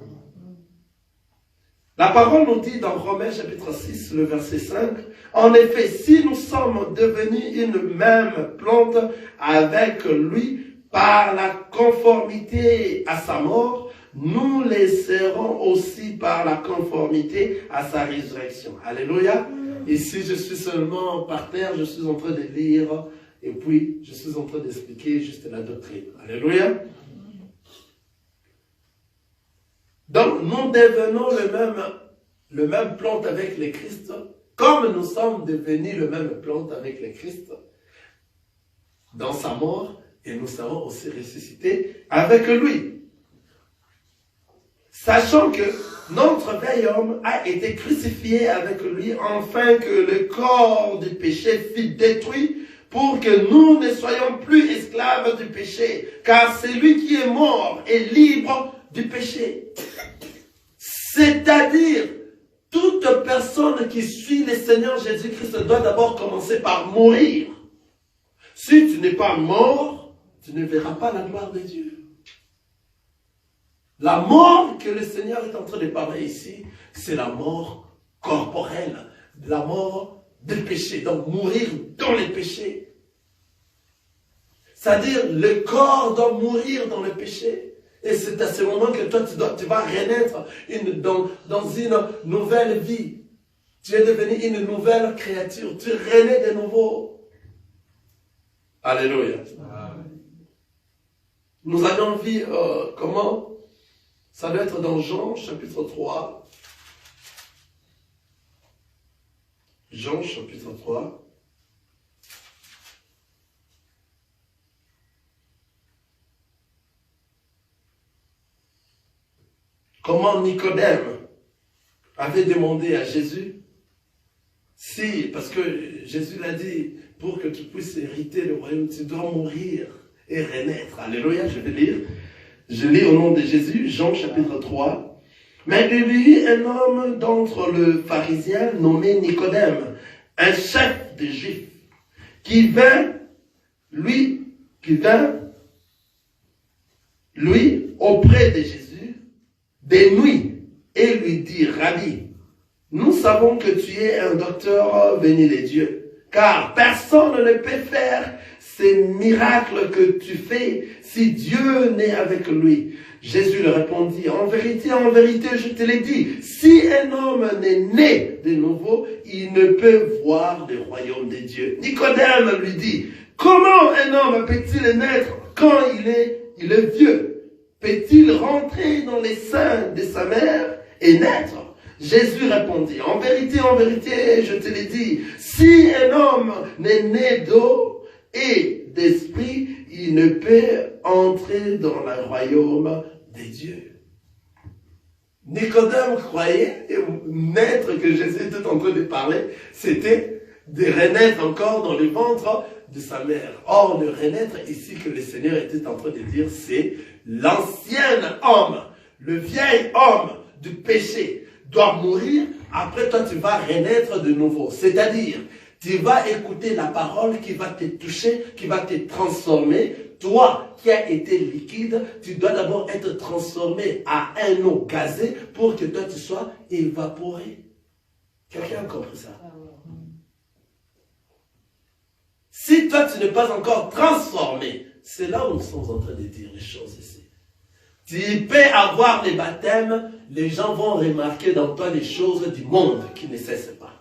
Speaker 1: La parole nous dit dans Romains chapitre 6, le verset 5, « En effet, si nous sommes devenus une même plante avec lui par la conformité à sa mort, nous les serons aussi par la conformité à sa résurrection. » Alléluia. Ici, je suis seulement par terre, je suis en train de lire, et puis je suis en train d'expliquer juste la doctrine. Alléluia. Donc, nous devenons le même plante avec le Christ, comme nous sommes devenus le même plante avec le Christ dans sa mort, et nous serons aussi ressuscités avec lui. Sachant que notre vieil homme a été crucifié avec lui, afin que le corps du péché fût détruit, pour que nous ne soyons plus esclaves du péché, car celui qui est mort est libre du péché. C'est-à-dire, toute personne qui suit le Seigneur Jésus-Christ doit d'abord commencer par mourir. Si tu n'es pas mort, tu ne verras pas la gloire de Dieu. La mort que le Seigneur est en train de parler ici, c'est la mort corporelle, la mort du péché. Donc mourir dans les péchés. C'est-à-dire, le corps doit mourir dans le péché. Et c'est à ce moment que toi, tu vas renaître dans une nouvelle vie. Tu es devenu une nouvelle créature. Tu renais de nouveau. Alléluia. Nous avons vu comment ça doit être dans Jean chapitre 3. Jean chapitre 3. Comment Nicodème avait demandé à Jésus, parce que Jésus l'a dit, pour que tu puisses hériter le royaume, tu dois mourir et renaître. Alléluia, je vais lire. Je lis au nom de Jésus, Jean chapitre 3. Mais il y eut un homme d'entre les pharisiens nommé Nicodème, un chef des Juifs, qui vint, lui, auprès de Jésus, des nuits, et lui dit, Rabbi, nous savons que tu es un docteur venu de Dieu, car personne ne peut faire ces miracles que tu fais si Dieu n'est avec lui. Jésus lui répondit, en vérité, je te l'ai dit, si un homme n'est né de nouveau, il ne peut voir le royaume de Dieu. Nicodème lui dit, comment un homme peut-il naître quand il est vieux? Peut-il rentrer dans les seins de sa mère et naître? Jésus répondit, en vérité, je te l'ai dit, si un homme n'est né d'eau et d'esprit, il ne peut entrer dans le royaume de Dieu. Nicodème croyait, et naître que Jésus était en train de parler, c'était de renaître encore dans le ventre de sa mère. Or, le renaître ici que le Seigneur était en train de dire, c'est l'ancien homme, le vieil homme du péché doit mourir, après toi tu vas renaître de nouveau. C'est-à-dire, tu vas écouter la parole qui va te toucher, qui va te transformer. Toi qui as été liquide, tu dois d'abord être transformé à un eau gazée pour que toi tu sois évaporé. Quelqu'un a compris ça? Si toi tu n'es pas encore transformé, c'est là où nous sommes en train de dire les choses ici. Tu peux avoir les baptêmes, les gens vont remarquer dans toi les choses du monde qui ne cessent pas.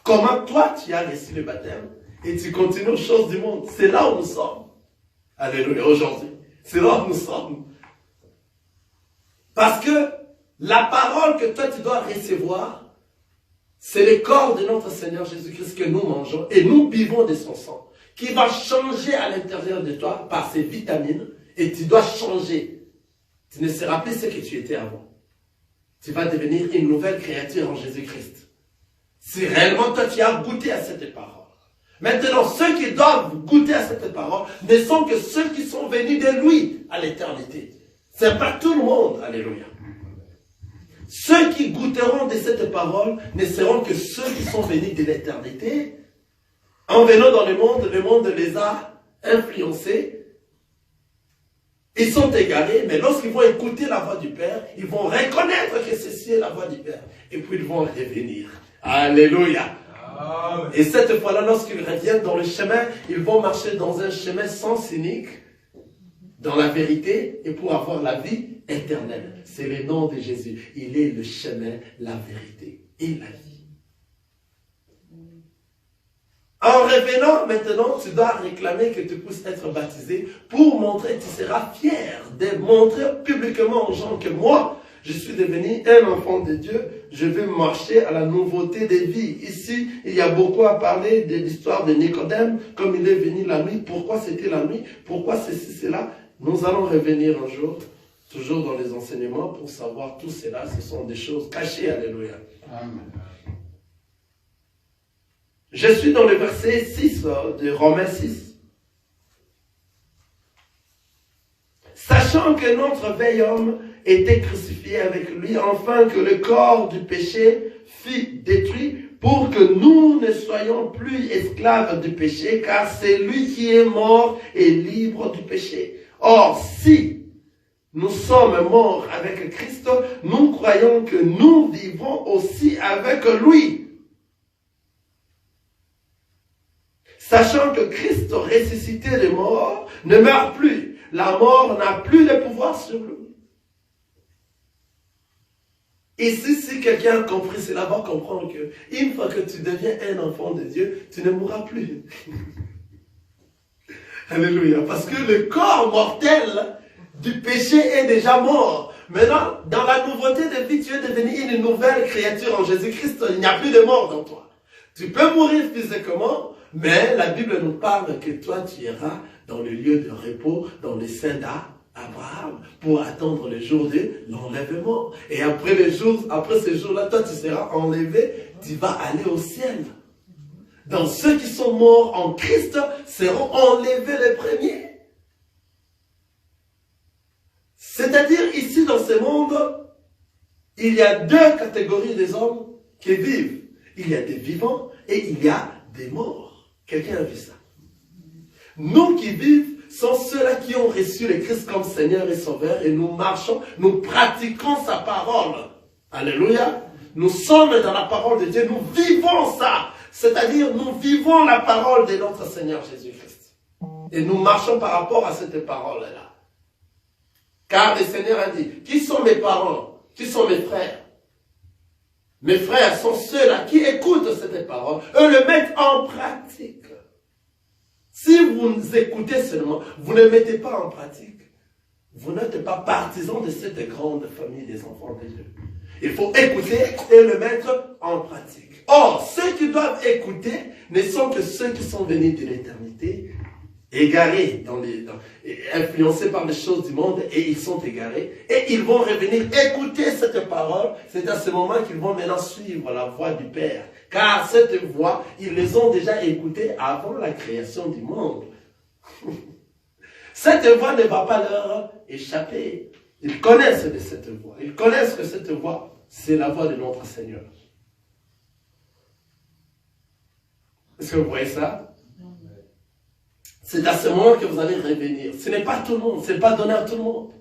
Speaker 1: Comment toi tu as reçu le baptême et tu continues aux choses du monde. C'est là où nous sommes. Alléluia, aujourd'hui. C'est là où nous sommes. Parce que la parole que toi tu dois recevoir, c'est le corps de notre Seigneur Jésus-Christ que nous mangeons et nous buvons de son sang, qui va changer à l'intérieur de toi par ses vitamines, et tu dois changer. Tu ne seras plus ce que tu étais avant. Tu vas devenir une nouvelle créature en Jésus-Christ. Si réellement toi tu as goûté à cette parole. Maintenant, ceux qui doivent goûter à cette parole ne sont que ceux qui sont venus de lui à l'éternité. Ce n'est pas tout le monde. Alléluia. Ceux qui goûteront de cette parole ne seront que ceux qui sont venus de l'éternité. En venant dans le monde les a influencés. Ils sont égarés, mais lorsqu'ils vont écouter la voix du Père, ils vont reconnaître que ceci est la voix du Père. Et puis ils vont revenir. Alléluia. Amen. Et cette fois-là, lorsqu'ils reviennent dans le chemin, ils vont marcher dans un chemin sans cynique, dans la vérité, et pour avoir la vie éternelle. C'est le nom de Jésus. Il est le chemin, la vérité et la vie. En revenant maintenant, tu dois réclamer que tu puisses être baptisé pour montrer, tu seras fier de montrer publiquement aux gens que moi, je suis devenu un enfant de Dieu, je veux marcher à la nouveauté des vies. Ici, il y a beaucoup à parler de l'histoire de Nicodème, comme il est venu la nuit, pourquoi c'était la nuit, pourquoi ceci, cela. Nous allons revenir un jour, toujours dans les enseignements, pour savoir tout cela, ce sont des choses cachées, alléluia. Amen. Je suis dans le verset 6 de Romains 6. Sachant que notre vieil homme était crucifié avec lui, afin que le corps du péché fût détruit, pour que nous ne soyons plus esclaves du péché, car c'est lui qui est mort et libre du péché. Or, si nous sommes morts avec Christ, nous croyons que nous vivons aussi avec lui. Sachant que Christ ressuscité des morts ne meurt plus. La mort n'a plus de pouvoir sur lui. Ici, si quelqu'un a compris cela, va comprendre que une fois que tu deviens un enfant de Dieu, tu ne mourras plus. Alléluia. Parce que le corps mortel du péché est déjà mort. Maintenant, dans la nouveauté de vie, tu es devenu une nouvelle créature en Jésus-Christ. Il n'y a plus de mort dans toi. Tu peux mourir physiquement, mais la Bible nous parle que toi, tu iras dans le lieu de repos, dans le sein d'Abraham, pour attendre le jour de l'enlèvement. Et après ce jour-là, toi, tu seras enlevé, tu vas aller au ciel. Donc, ceux qui sont morts en Christ seront enlevés les premiers. C'est-à-dire, ici, dans ce monde, il y a deux catégories des hommes qui vivent. Il y a des vivants et il y a des morts. Quelqu'un a vu ça? Nous qui vivons sont ceux-là qui ont reçu le Christ comme Seigneur et Sauveur et nous marchons, nous pratiquons sa parole. Alléluia. Nous sommes dans la parole de Dieu, nous vivons ça. C'est-à-dire, nous vivons la parole de notre Seigneur Jésus-Christ. Et nous marchons par rapport à cette parole-là. Car le Seigneur a dit, qui sont mes parents? Qui sont mes frères? Mes frères sont ceux-là qui écoutent cette parole, eux le mettent en pratique. Si vous nous écoutez seulement, vous ne mettez pas en pratique, vous n'êtes pas partisans de cette grande famille des enfants de Dieu. Il faut écouter et le mettre en pratique. Or, ceux qui doivent écouter ne sont que ceux qui sont venus de l'éternité, égarés, influencés par les choses du monde, et ils sont égarés. Et ils vont revenir écouter cette parole. C'est à ce moment qu'ils vont maintenant suivre la voix du Père. Car cette voix, ils les ont déjà écoutée avant la création du monde. Cette voix ne va pas leur échapper. Ils connaissent de cette voix. Ils connaissent que cette voix, c'est la voix de notre Seigneur. Est-ce que vous voyez ça? C'est à ce moment que vous allez revenir. Ce n'est pas tout le monde, ce n'est pas donné à tout le monde.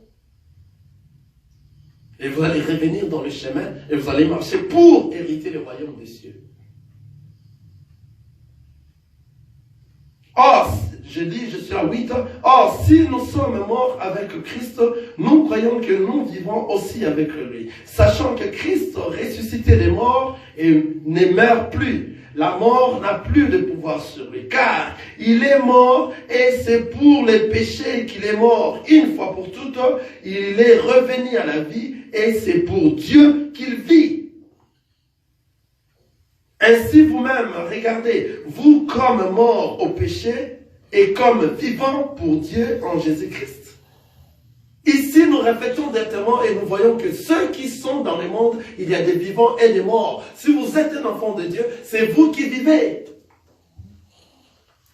Speaker 1: Et vous allez revenir dans le chemin et vous allez marcher pour hériter le royaume des cieux. Or, je suis à 8. Or, si nous sommes morts avec Christ, nous croyons que nous vivons aussi avec lui. Sachant que Christ ressuscité des morts et ne meurt plus. La mort n'a plus de pouvoir sur lui, car il est mort et c'est pour les péchés qu'il est mort. Une fois pour toutes, il est revenu à la vie et c'est pour Dieu qu'il vit. Ainsi vous-même, regardez, vous comme morts au péché et comme vivants pour Dieu en Jésus-Christ. Ici, nous répétons directement et nous voyons que ceux qui sont dans le monde, il y a des vivants et des morts. Si vous êtes un enfant de Dieu, c'est vous qui vivez.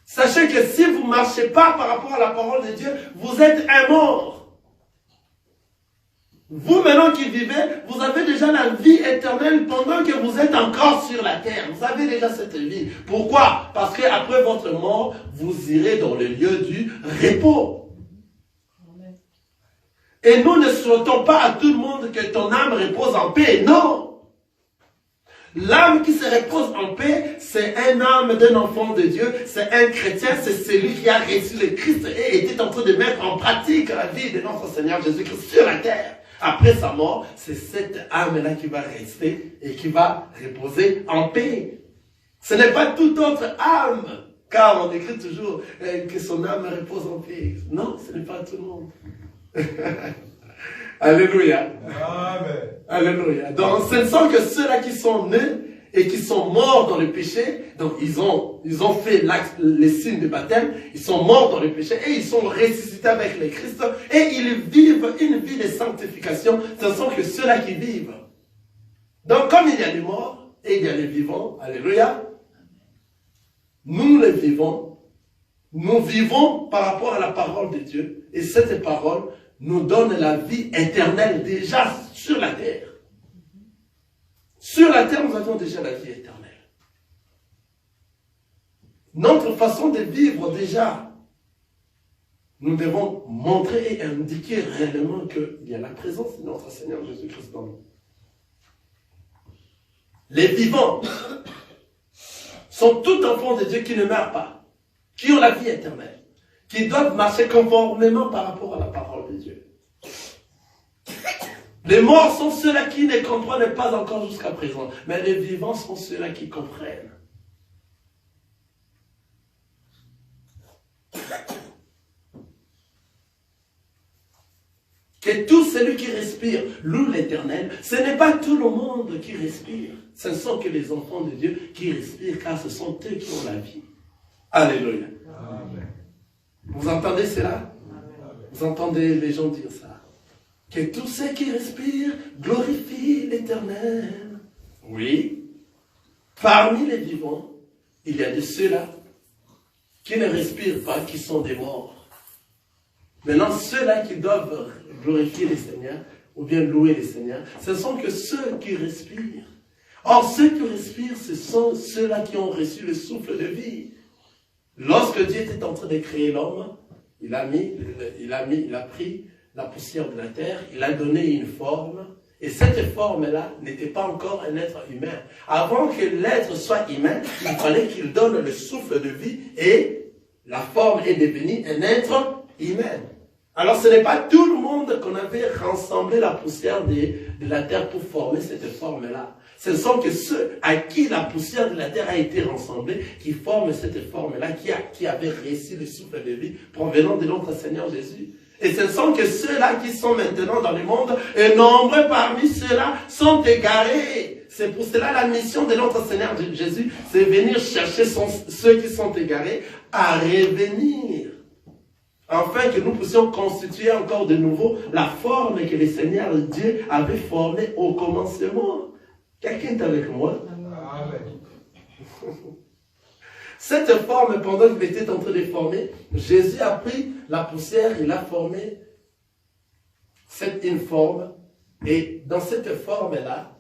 Speaker 1: Sachez que si vous ne marchez pas par rapport à la parole de Dieu, vous êtes un mort. Vous, maintenant qui vivez, vous avez déjà la vie éternelle pendant que vous êtes encore sur la terre. Vous avez déjà cette vie. Pourquoi? Parce qu'après votre mort, vous irez dans le lieu du repos. Et nous ne souhaitons pas à tout le monde que ton âme repose en paix. Non. L'âme qui se repose en paix, c'est un âme d'un enfant de Dieu, c'est un chrétien, c'est celui qui a reçu le Christ et était en train de mettre en pratique la vie de notre Seigneur Jésus-Christ sur la terre. Après sa mort, c'est cette âme-là qui va rester et qui va reposer en paix. Ce n'est pas toute autre âme, car on écrit toujours que son âme repose en paix. Non, ce n'est pas tout le monde. Alléluia.
Speaker 2: Amen.
Speaker 1: Alléluia. Donc, ce ne sont que ceux-là qui sont nés et qui sont morts dans le péché. Donc, ils ont fait les signes de baptême. Ils sont morts dans le péché et ils sont ressuscités avec le Christ. Et ils vivent une vie de sanctification. Ce ne sont que ceux-là qui vivent. Donc, comme il y a les morts et il y a les vivants, alléluia, nous les vivons. Nous vivons par rapport à la parole de Dieu. Et cette parole nous donne la vie éternelle déjà sur la terre. Sur la terre, nous avons déjà la vie éternelle. Notre façon de vivre déjà, nous devons montrer et indiquer réellement qu'il y a la présence de notre Seigneur Jésus-Christ dans nous. Les vivants sont tous enfants de Dieu qui ne meurent pas, qui ont la vie éternelle, qui doivent marcher conformément par rapport à la parole de Dieu. Les morts sont ceux-là qui ne comprennent pas encore jusqu'à présent, mais les vivants sont ceux-là qui comprennent. Que tout celui qui respire loue l'Éternel. Ce n'est pas tout le monde qui respire. Ce ne sont que les enfants de Dieu qui respirent, car ce sont eux qui ont la vie. Alléluia. Amen. Vous entendez cela? Amen. Vous entendez les gens dire ça? Que tous ceux qui respirent glorifient l'Éternel. Oui. Parmi les vivants, il y a de ceux-là qui ne respirent pas, qui sont des morts. Maintenant, ceux-là qui doivent glorifier les Seigneurs, ou bien louer les Seigneurs, ce sont que ceux qui respirent. Or, ceux qui respirent, ce sont ceux-là qui ont reçu le souffle de vie. Lorsque Dieu était en train de créer l'homme, il a pris la poussière de la terre, il a donné une forme, et cette forme-là n'était pas encore un être humain. Avant que l'être soit humain, il fallait qu'il donne le souffle de vie, et la forme est devenue un être humain. Alors ce n'est pas tout le monde qu'on avait rassemblé la poussière de la terre pour former cette forme-là. Ce sont que ceux à qui la poussière de la terre a été rassemblée, qui forment cette forme-là, qui avaient reçu le souffle de vie provenant de notre Seigneur Jésus. Et ce sont que ceux-là qui sont maintenant dans le monde, et nombreux parmi ceux-là sont égarés. C'est pour cela la mission de notre Seigneur Jésus, c'est venir chercher ceux qui sont égarés à revenir. Afin que nous puissions constituer encore de nouveau la forme que le Seigneur Dieu avait formée au commencement. Quelqu'un est avec moi? Amen. Cette forme, pendant qu'il était en train de former, Jésus a pris la poussière, il a formé une forme, et dans cette forme-là,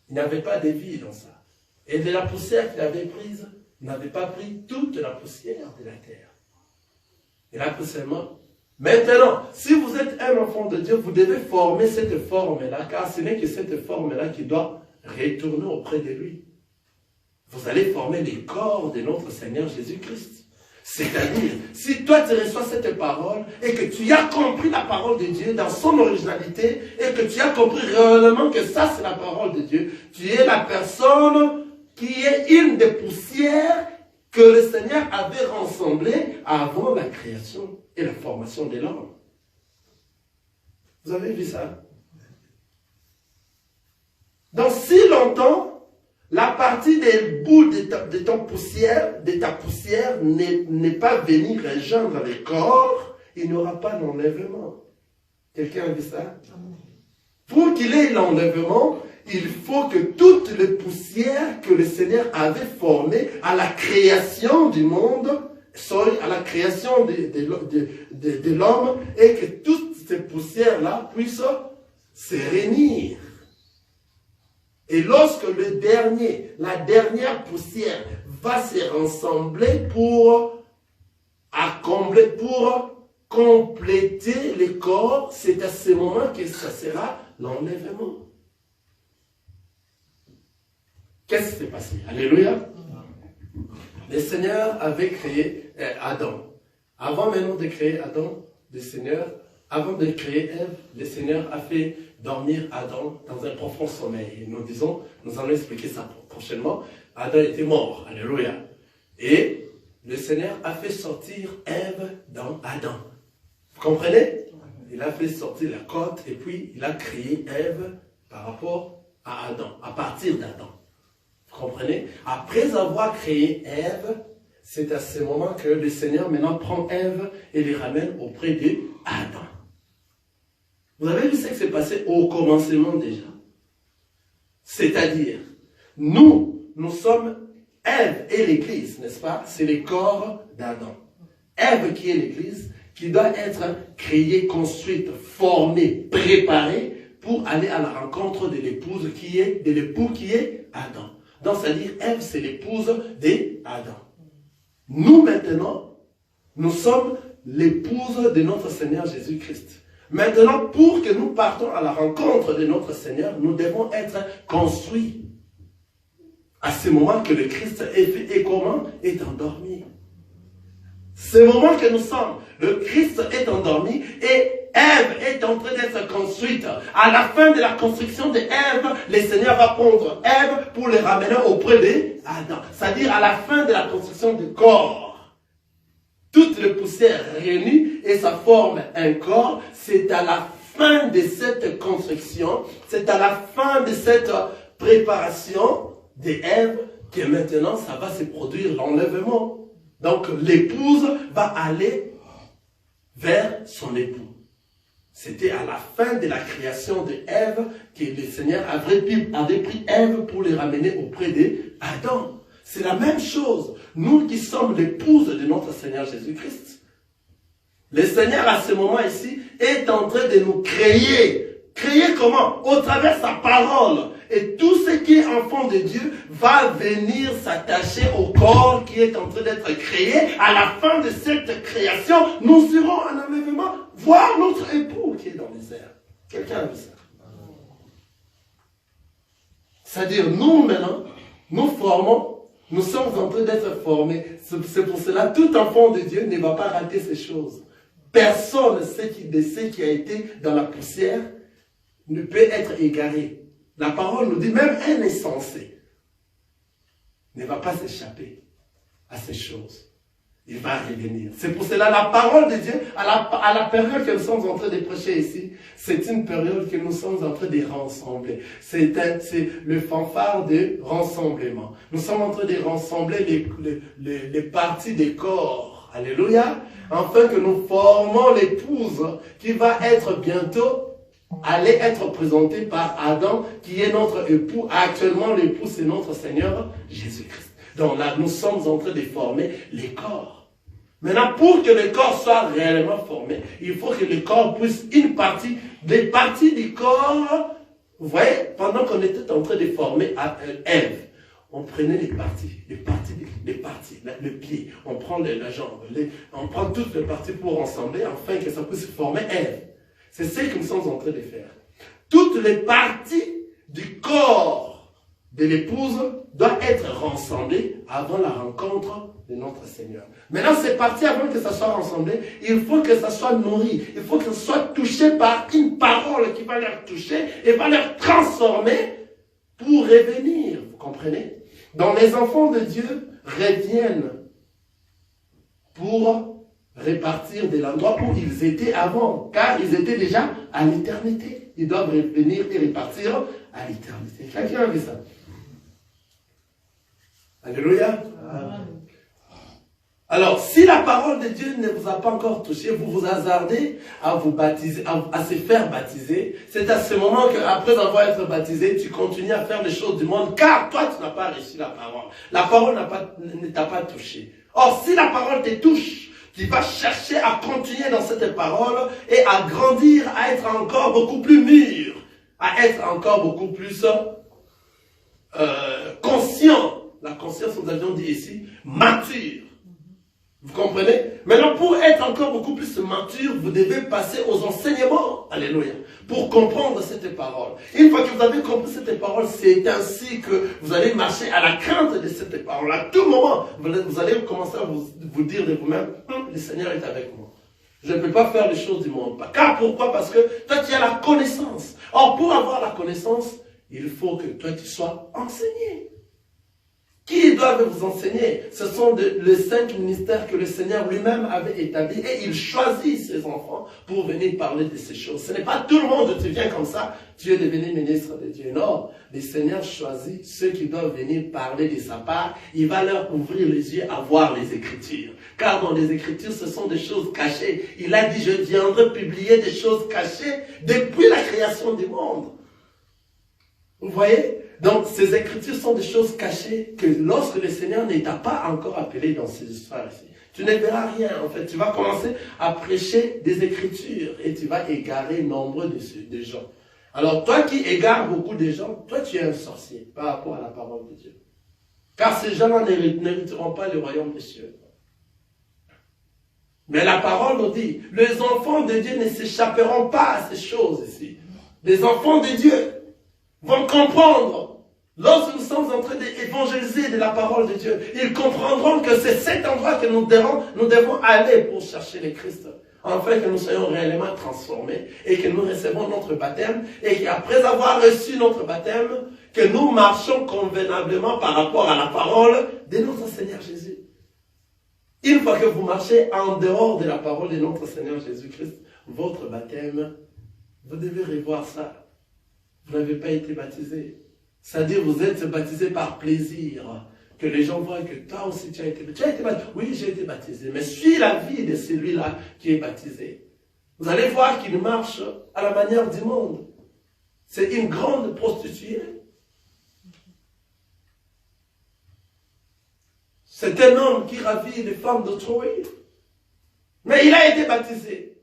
Speaker 1: il n'y avait pas de vie dans ça. Et de la poussière qu'il avait prise, il n'avait pas pris toute la poussière de la terre. Et là, seulement, maintenant, si vous êtes un enfant de Dieu, vous devez former cette forme-là, car ce n'est que cette forme-là qui doit retourner auprès de lui. Vous allez former les corps de notre Seigneur Jésus-Christ. C'est-à-dire, si toi tu reçois cette parole et que tu as compris la parole de Dieu dans son originalité et que tu as compris réellement que ça c'est la parole de Dieu, tu es la personne qui est une des poussières que le Seigneur avait rassemblées avant la création et la formation de l'homme. Vous avez vu ça? Donc si longtemps, la partie des bouts de ta poussière n'est pas venue rejoindre le corps, il n'y aura pas d'enlèvement. Quelqu'un a vu ça? Pour qu'il ait l'enlèvement, il faut que toutes les poussières que le Seigneur avait formées à la création du monde, à la création de l'homme, et que toutes ces poussières-là puissent se réunir. Et lorsque la dernière poussière va se rassembler pour compléter les corps, c'est à ce moment que ça sera l'enlèvement. Qu'est-ce qui s'est passé? Alléluia. Le Seigneur avait créé Adam. Avant maintenant de créer Adam, le Seigneur, avant de créer Ève, le Seigneur a fait dormir Adam dans un profond sommeil. Et nous allons expliquer ça prochainement. Adam était mort. Alléluia. Et le Seigneur a fait sortir Ève dans Adam. Vous comprenez? Il a fait sortir la côte et puis il a créé Ève par rapport à Adam, à partir d'Adam. Vous comprenez? Après avoir créé Ève, c'est à ce moment que le Seigneur maintenant prend Ève et les ramène auprès d'Adam. Vous avez vu ce qui s'est passé au commencement déjà? C'est-à-dire, nous sommes Ève et l'Église, n'est-ce pas? C'est le corps d'Adam. Ève qui est l'Église, qui doit être créée, construite, formée, préparée pour aller à la rencontre de l'épouse qui est, de l'époux qui est Adam. Donc, c'est-à-dire, Ève, c'est l'épouse d'Adam. Nous, maintenant, nous sommes l'épouse de notre Seigneur Jésus-Christ. Maintenant, pour que nous partons à la rencontre de notre Seigneur, nous devons être construits. À ce moment que le Christ est fait et comment? Est endormi. Ce moment que nous sommes, le Christ est endormi et Ève est en train d'être construite. À la fin de la construction de Ève, le Seigneur va prendre Ève pour les ramener auprès d'Adam. C'est-à-dire à la fin de la construction du corps. Toute les poussières réunies et ça forme un corps. C'est à la fin de cette construction, c'est à la fin de cette préparation de Ève que maintenant ça va se produire l'enlèvement. Donc l'épouse va aller vers son époux. C'était à la fin de la création de Ève que le Seigneur avait pris Ève pour les ramener auprès d'Adam. C'est la même chose. Nous qui sommes l'épouse de notre Seigneur Jésus-Christ. Le Seigneur à ce moment ici est en train de nous créer. Créer comment? Au travers de sa parole. Et tout ce qui est enfant de Dieu va venir s'attacher au corps qui est en train d'être créé. À la fin de cette création, nous serons en enlèvement voir notre époux qui est dans les airs. Quelqu'un a vu ça? C'est-à-dire, nous maintenant, nous formons, nous sommes en train d'être formés. C'est pour cela, tout enfant de Dieu ne va pas rater ces choses. Personne de ceux qui a été dans la poussière ne peut être égaré. La parole nous dit, même un insensé ne va pas s'échapper à ces choses. Il va revenir. C'est pour cela la parole de Dieu, à la période que nous sommes en train de prêcher ici, c'est une période que nous sommes en train de rassembler. C'est le fanfare de rassemblement. Nous sommes en train de rassembler les parties des corps. Alléluia. Afin que nous formons l'épouse qui va être bientôt allait être présenté par Adam, qui est notre époux. Actuellement, l'époux, c'est notre Seigneur Jésus-Christ. Donc là, nous sommes en train de former les corps. Maintenant, pour que le corps soit réellement formé, il faut que le corps puisse, des parties du corps, vous voyez, pendant qu'on était en train de former Ève, on prenait les parties, le pied, on prend la jambe, on prend toutes les parties pour ensembler, afin que ça puisse former Ève. C'est ce que nous sommes en train de faire. Toutes les parties du corps de l'épouse doivent être rassemblées avant la rencontre de notre Seigneur. Maintenant, ces parties, avant que ça soit rassemblé, il faut que ça soit nourri. Il faut que ça soit touché par une parole qui va leur toucher et va leur transformer pour revenir. Vous comprenez? Donc, les enfants de Dieu reviennent pour répartir de l'endroit où ils étaient avant, car ils étaient déjà à l'éternité. Ils doivent revenir et répartir à l'éternité. Quelqu'un a vu ça? Alléluia. Amen. Alors, si la parole de Dieu ne vous a pas encore touché, vous vous hasardez à vous baptiser, à se faire baptiser. C'est à ce moment qu'après avoir été baptisé, tu continues à faire les choses du monde, car toi, tu n'as pas reçu la parole. La parole ne t'a pas touché. Or, si la parole te touche, tu vas chercher à continuer dans cette parole et à grandir, à être encore beaucoup plus mûr, à être encore beaucoup plus conscient. La conscience, nous avions dit ici, mature. Vous comprenez? Maintenant, pour être encore beaucoup plus mature, vous devez passer aux enseignements. Alléluia. Pour comprendre cette parole. Une fois que vous avez compris cette parole, c'est ainsi que vous allez marcher à la crainte de cette parole. À tout moment, vous allez commencer à vous dire de vous-même, le Seigneur est avec moi. Je ne peux pas faire les choses du monde. Car pourquoi? Parce que toi, tu as la connaissance. Or, pour avoir la connaissance, il faut que toi, tu sois enseigné. Qui doivent vous enseigner? Ce sont les 5 ministères que le Seigneur lui-même avait établis et il choisit ses enfants pour venir parler de ces choses. Ce n'est pas tout le monde qui vient comme ça, tu es devenu ministre de Dieu. Non, le Seigneur choisit ceux qui doivent venir parler de sa part. Il va leur ouvrir les yeux à voir les Écritures. Car dans les Écritures, ce sont des choses cachées. Il a dit, je viendrai publier des choses cachées depuis la création du monde. Vous voyez? Donc, ces Écritures sont des choses cachées que lorsque le Seigneur ne t'a pas encore appelé dans ces histoires ici, tu ne verras rien. En fait, tu vas commencer à prêcher des Écritures et tu vas égarer nombre de gens. Alors, toi qui égares beaucoup de gens, toi tu es un sorcier par rapport à la parole de Dieu. Car ces gens-là n'hériteront pas le royaume des cieux. Mais la parole nous dit, les enfants de Dieu ne s'échapperont pas à ces choses ici. Les enfants de Dieu vont comprendre, lorsque nous sommes en train d'évangéliser de la parole de Dieu, ils comprendront que c'est cet endroit que nous devons aller pour chercher le Christ, afin que nous soyons réellement transformés et que nous recevons notre baptême et qu'après avoir reçu notre baptême, que nous marchons convenablement par rapport à la parole de notre Seigneur Jésus. Une fois que vous marchez en dehors de la parole de notre Seigneur Jésus-Christ, votre baptême, vous devez revoir ça. Vous n'avez pas été baptisé. C'est-à-dire, vous êtes baptisé par plaisir. Que les gens voient que toi aussi tu as été baptisé. Tu as été baptisé. Oui, j'ai été baptisé. Mais suis la vie de celui-là qui est baptisé. Vous allez voir qu'il marche à la manière du monde. C'est une grande prostituée. C'est un homme qui ravit les femmes d'autrui. Mais il a été baptisé.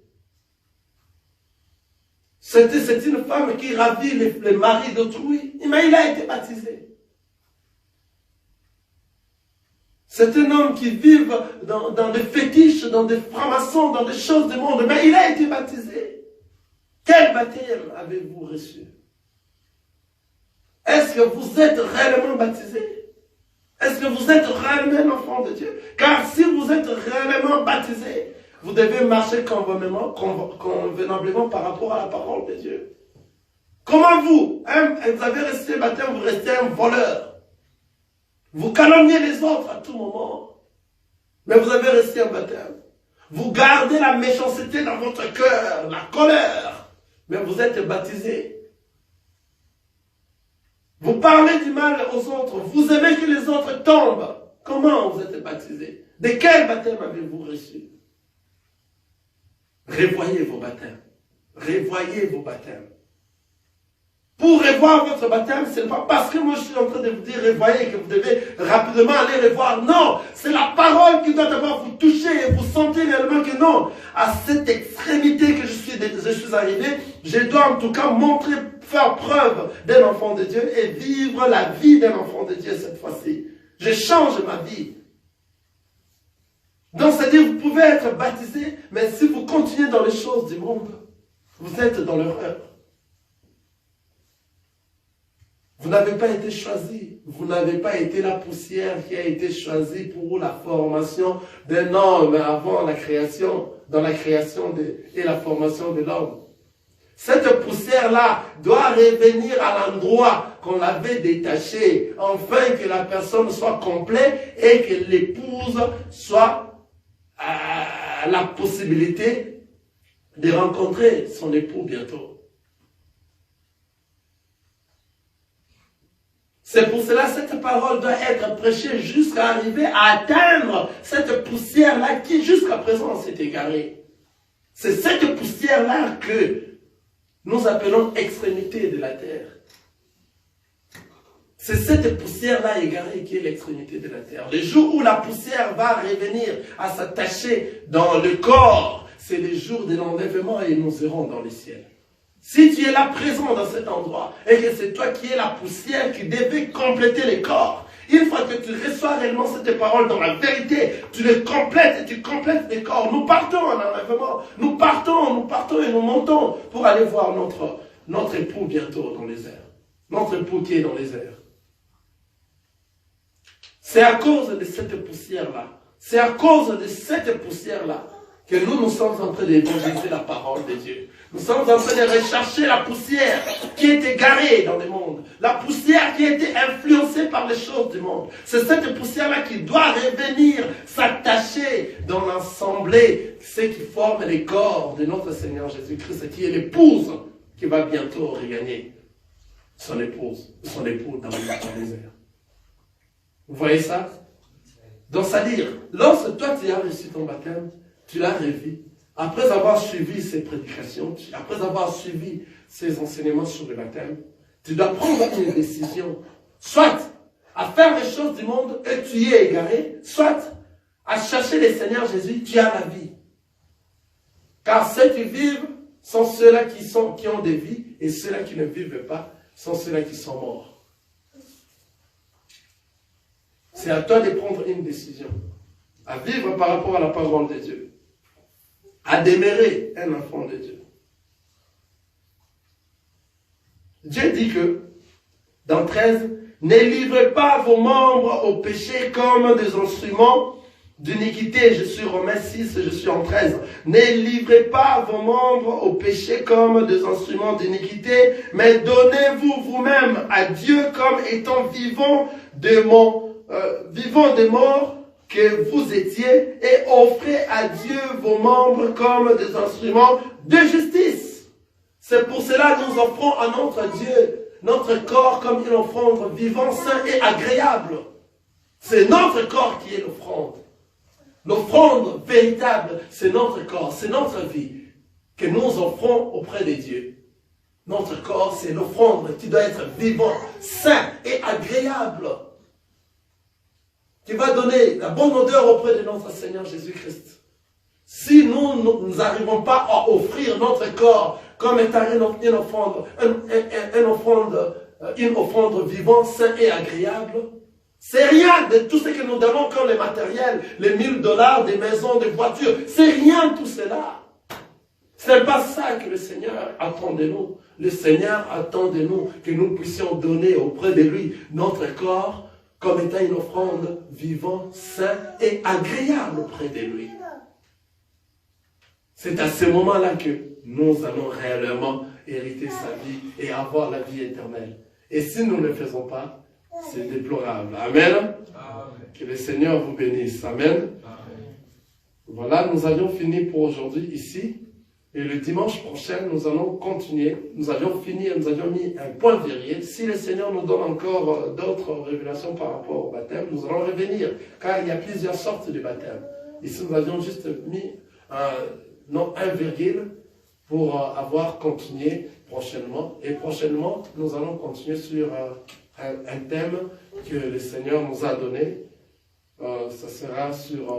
Speaker 1: C'est une femme qui ravit les maris d'autrui, mais il a été baptisé. C'est un homme qui vit dans des fétiches, dans des francs-maçons, dans des choses du monde, mais il a été baptisé. Quel baptême avez-vous reçu? Est-ce que vous êtes réellement baptisé? Est-ce que vous êtes réellement un enfant de Dieu? Car si vous êtes réellement baptisé, vous devez marcher convenablement par rapport à la parole de Dieu. Comment vous avez resté baptême, vous restez un voleur. Vous calomniez les autres à tout moment. Mais vous avez resté un baptême. Vous gardez la méchanceté dans votre cœur, la colère. Mais vous êtes baptisé. Vous parlez du mal aux autres. Vous aimez que les autres tombent. Comment vous êtes baptisé? De quel baptême avez-vous reçu? Revoyez vos baptêmes. Revoyez vos baptêmes. Pour revoir votre baptême, ce n'est pas parce que moi je suis en train de vous dire revoyez que vous devez rapidement aller revoir. Non, c'est la parole qui doit d'abord vous toucher et vous sentir réellement que non. À cette extrémité que je suis arrivé, je dois en tout cas montrer, faire preuve d'un enfant de Dieu et vivre la vie d'un enfant de Dieu cette fois-ci. Je change ma vie. Donc, c'est-à-dire, vous pouvez être baptisé, mais si vous continuez dans les choses du monde, vous êtes dans l'erreur. Vous n'avez pas été choisi. Vous n'avez pas été la poussière qui a été choisie pour la formation d'un homme avant la création, dans la création et la formation de l'homme. Cette poussière-là doit revenir à l'endroit qu'on l'avait détaché, afin que la personne soit complète et que l'épouse soit la possibilité de rencontrer son époux bientôt. C'est pour cela que cette parole doit être prêchée jusqu'à arriver à atteindre cette poussière-là qui jusqu'à présent s'est égarée. C'est cette poussière-là que nous appelons extrémité de la terre. C'est cette poussière-là égarée qui est l'extrémité de la terre. Le jour où la poussière va revenir à s'attacher dans le corps, c'est le jour de l'enlèvement et nous irons dans le ciel. Si tu es là présent dans cet endroit et que c'est toi qui es la poussière qui devait compléter le corps, Une fois que tu reçois réellement cette parole dans la vérité, tu les complètes et tu complètes les corps. Nous partons en enlèvement. Nous partons et nous montons pour aller voir notre époux bientôt dans les airs. Notre époux qui est dans les airs. C'est à cause de cette poussière-là. C'est à cause de cette poussière-là que nous sommes en train d'évangéliser la parole de Dieu. Nous sommes en train de rechercher la poussière qui est égarée dans le monde. La poussière qui a été influencée par les choses du monde. C'est cette poussière-là qui doit revenir s'attacher dans l'assemblée, ce qui forme les corps de notre Seigneur Jésus-Christ, qui est l'épouse qui va bientôt regagner son épouse, son époux dans les airs. Vous voyez ça? Donc, c'est-à-dire, lorsque toi tu as reçu ton baptême, tu l'as revu, après avoir suivi ces prédications, après avoir suivi ces enseignements sur le baptême, tu dois prendre une décision, soit à faire les choses du monde et tu y es égaré, soit à chercher le Seigneur Jésus, tu as la vie. Car ceux qui vivent sont ceux-là qui ont des vies, et ceux-là qui ne vivent pas sont ceux-là qui sont morts. C'est à toi de prendre une décision, à vivre par rapport à la parole de Dieu, à demeurer un enfant de Dieu. Dieu dit que, dans 13, ne livrez pas vos membres au péché comme des instruments d'iniquité. Je suis Romains 6, je suis en 13. Ne livrez pas vos membres au péché comme des instruments d'iniquité, mais donnez-vous vous-même à Dieu comme étant vivants des morts que vous étiez, et offrez à Dieu vos membres comme des instruments de justice. C'est pour cela que nous offrons à notre Dieu notre corps comme une offrande vivant, sain et agréable. C'est notre corps qui est l'offrande. L'offrande véritable, c'est notre corps, c'est notre vie que nous offrons auprès de Dieu. Notre corps, c'est l'offrande qui doit être vivant, sain et agréable, qui va donner la bonne odeur auprès de notre Seigneur Jésus-Christ. Si nous n'arrivons pas à offrir notre corps comme étant une offrande vivante, saine et agréable, c'est rien de tout ce que nous donnons comme les matériels, les $1000, des maisons, des voitures, c'est rien tout cela. Ce n'est pas ça que le Seigneur attend de nous. Le Seigneur attend de nous que nous puissions donner auprès de lui notre corps comme étant une offrande vivante, saine et agréable auprès de lui. C'est à ce moment-là que nous allons réellement hériter sa vie et avoir la vie éternelle. Et si nous ne le faisons pas, c'est déplorable. Amen. Amen. Que le Seigneur vous bénisse. Amen. Amen. Voilà, nous avions fini pour aujourd'hui ici. Et le dimanche prochain, nous allons continuer. Nous avions fini, nous avions mis un point viril. Si le Seigneur nous donne encore d'autres révélations par rapport au baptême, nous allons revenir. Car il y a plusieurs sortes de baptême. Ici, nous avions juste mis un virgule pour avoir continué prochainement. Et prochainement, nous allons continuer sur un thème que le Seigneur nous a donné. Ça sera sur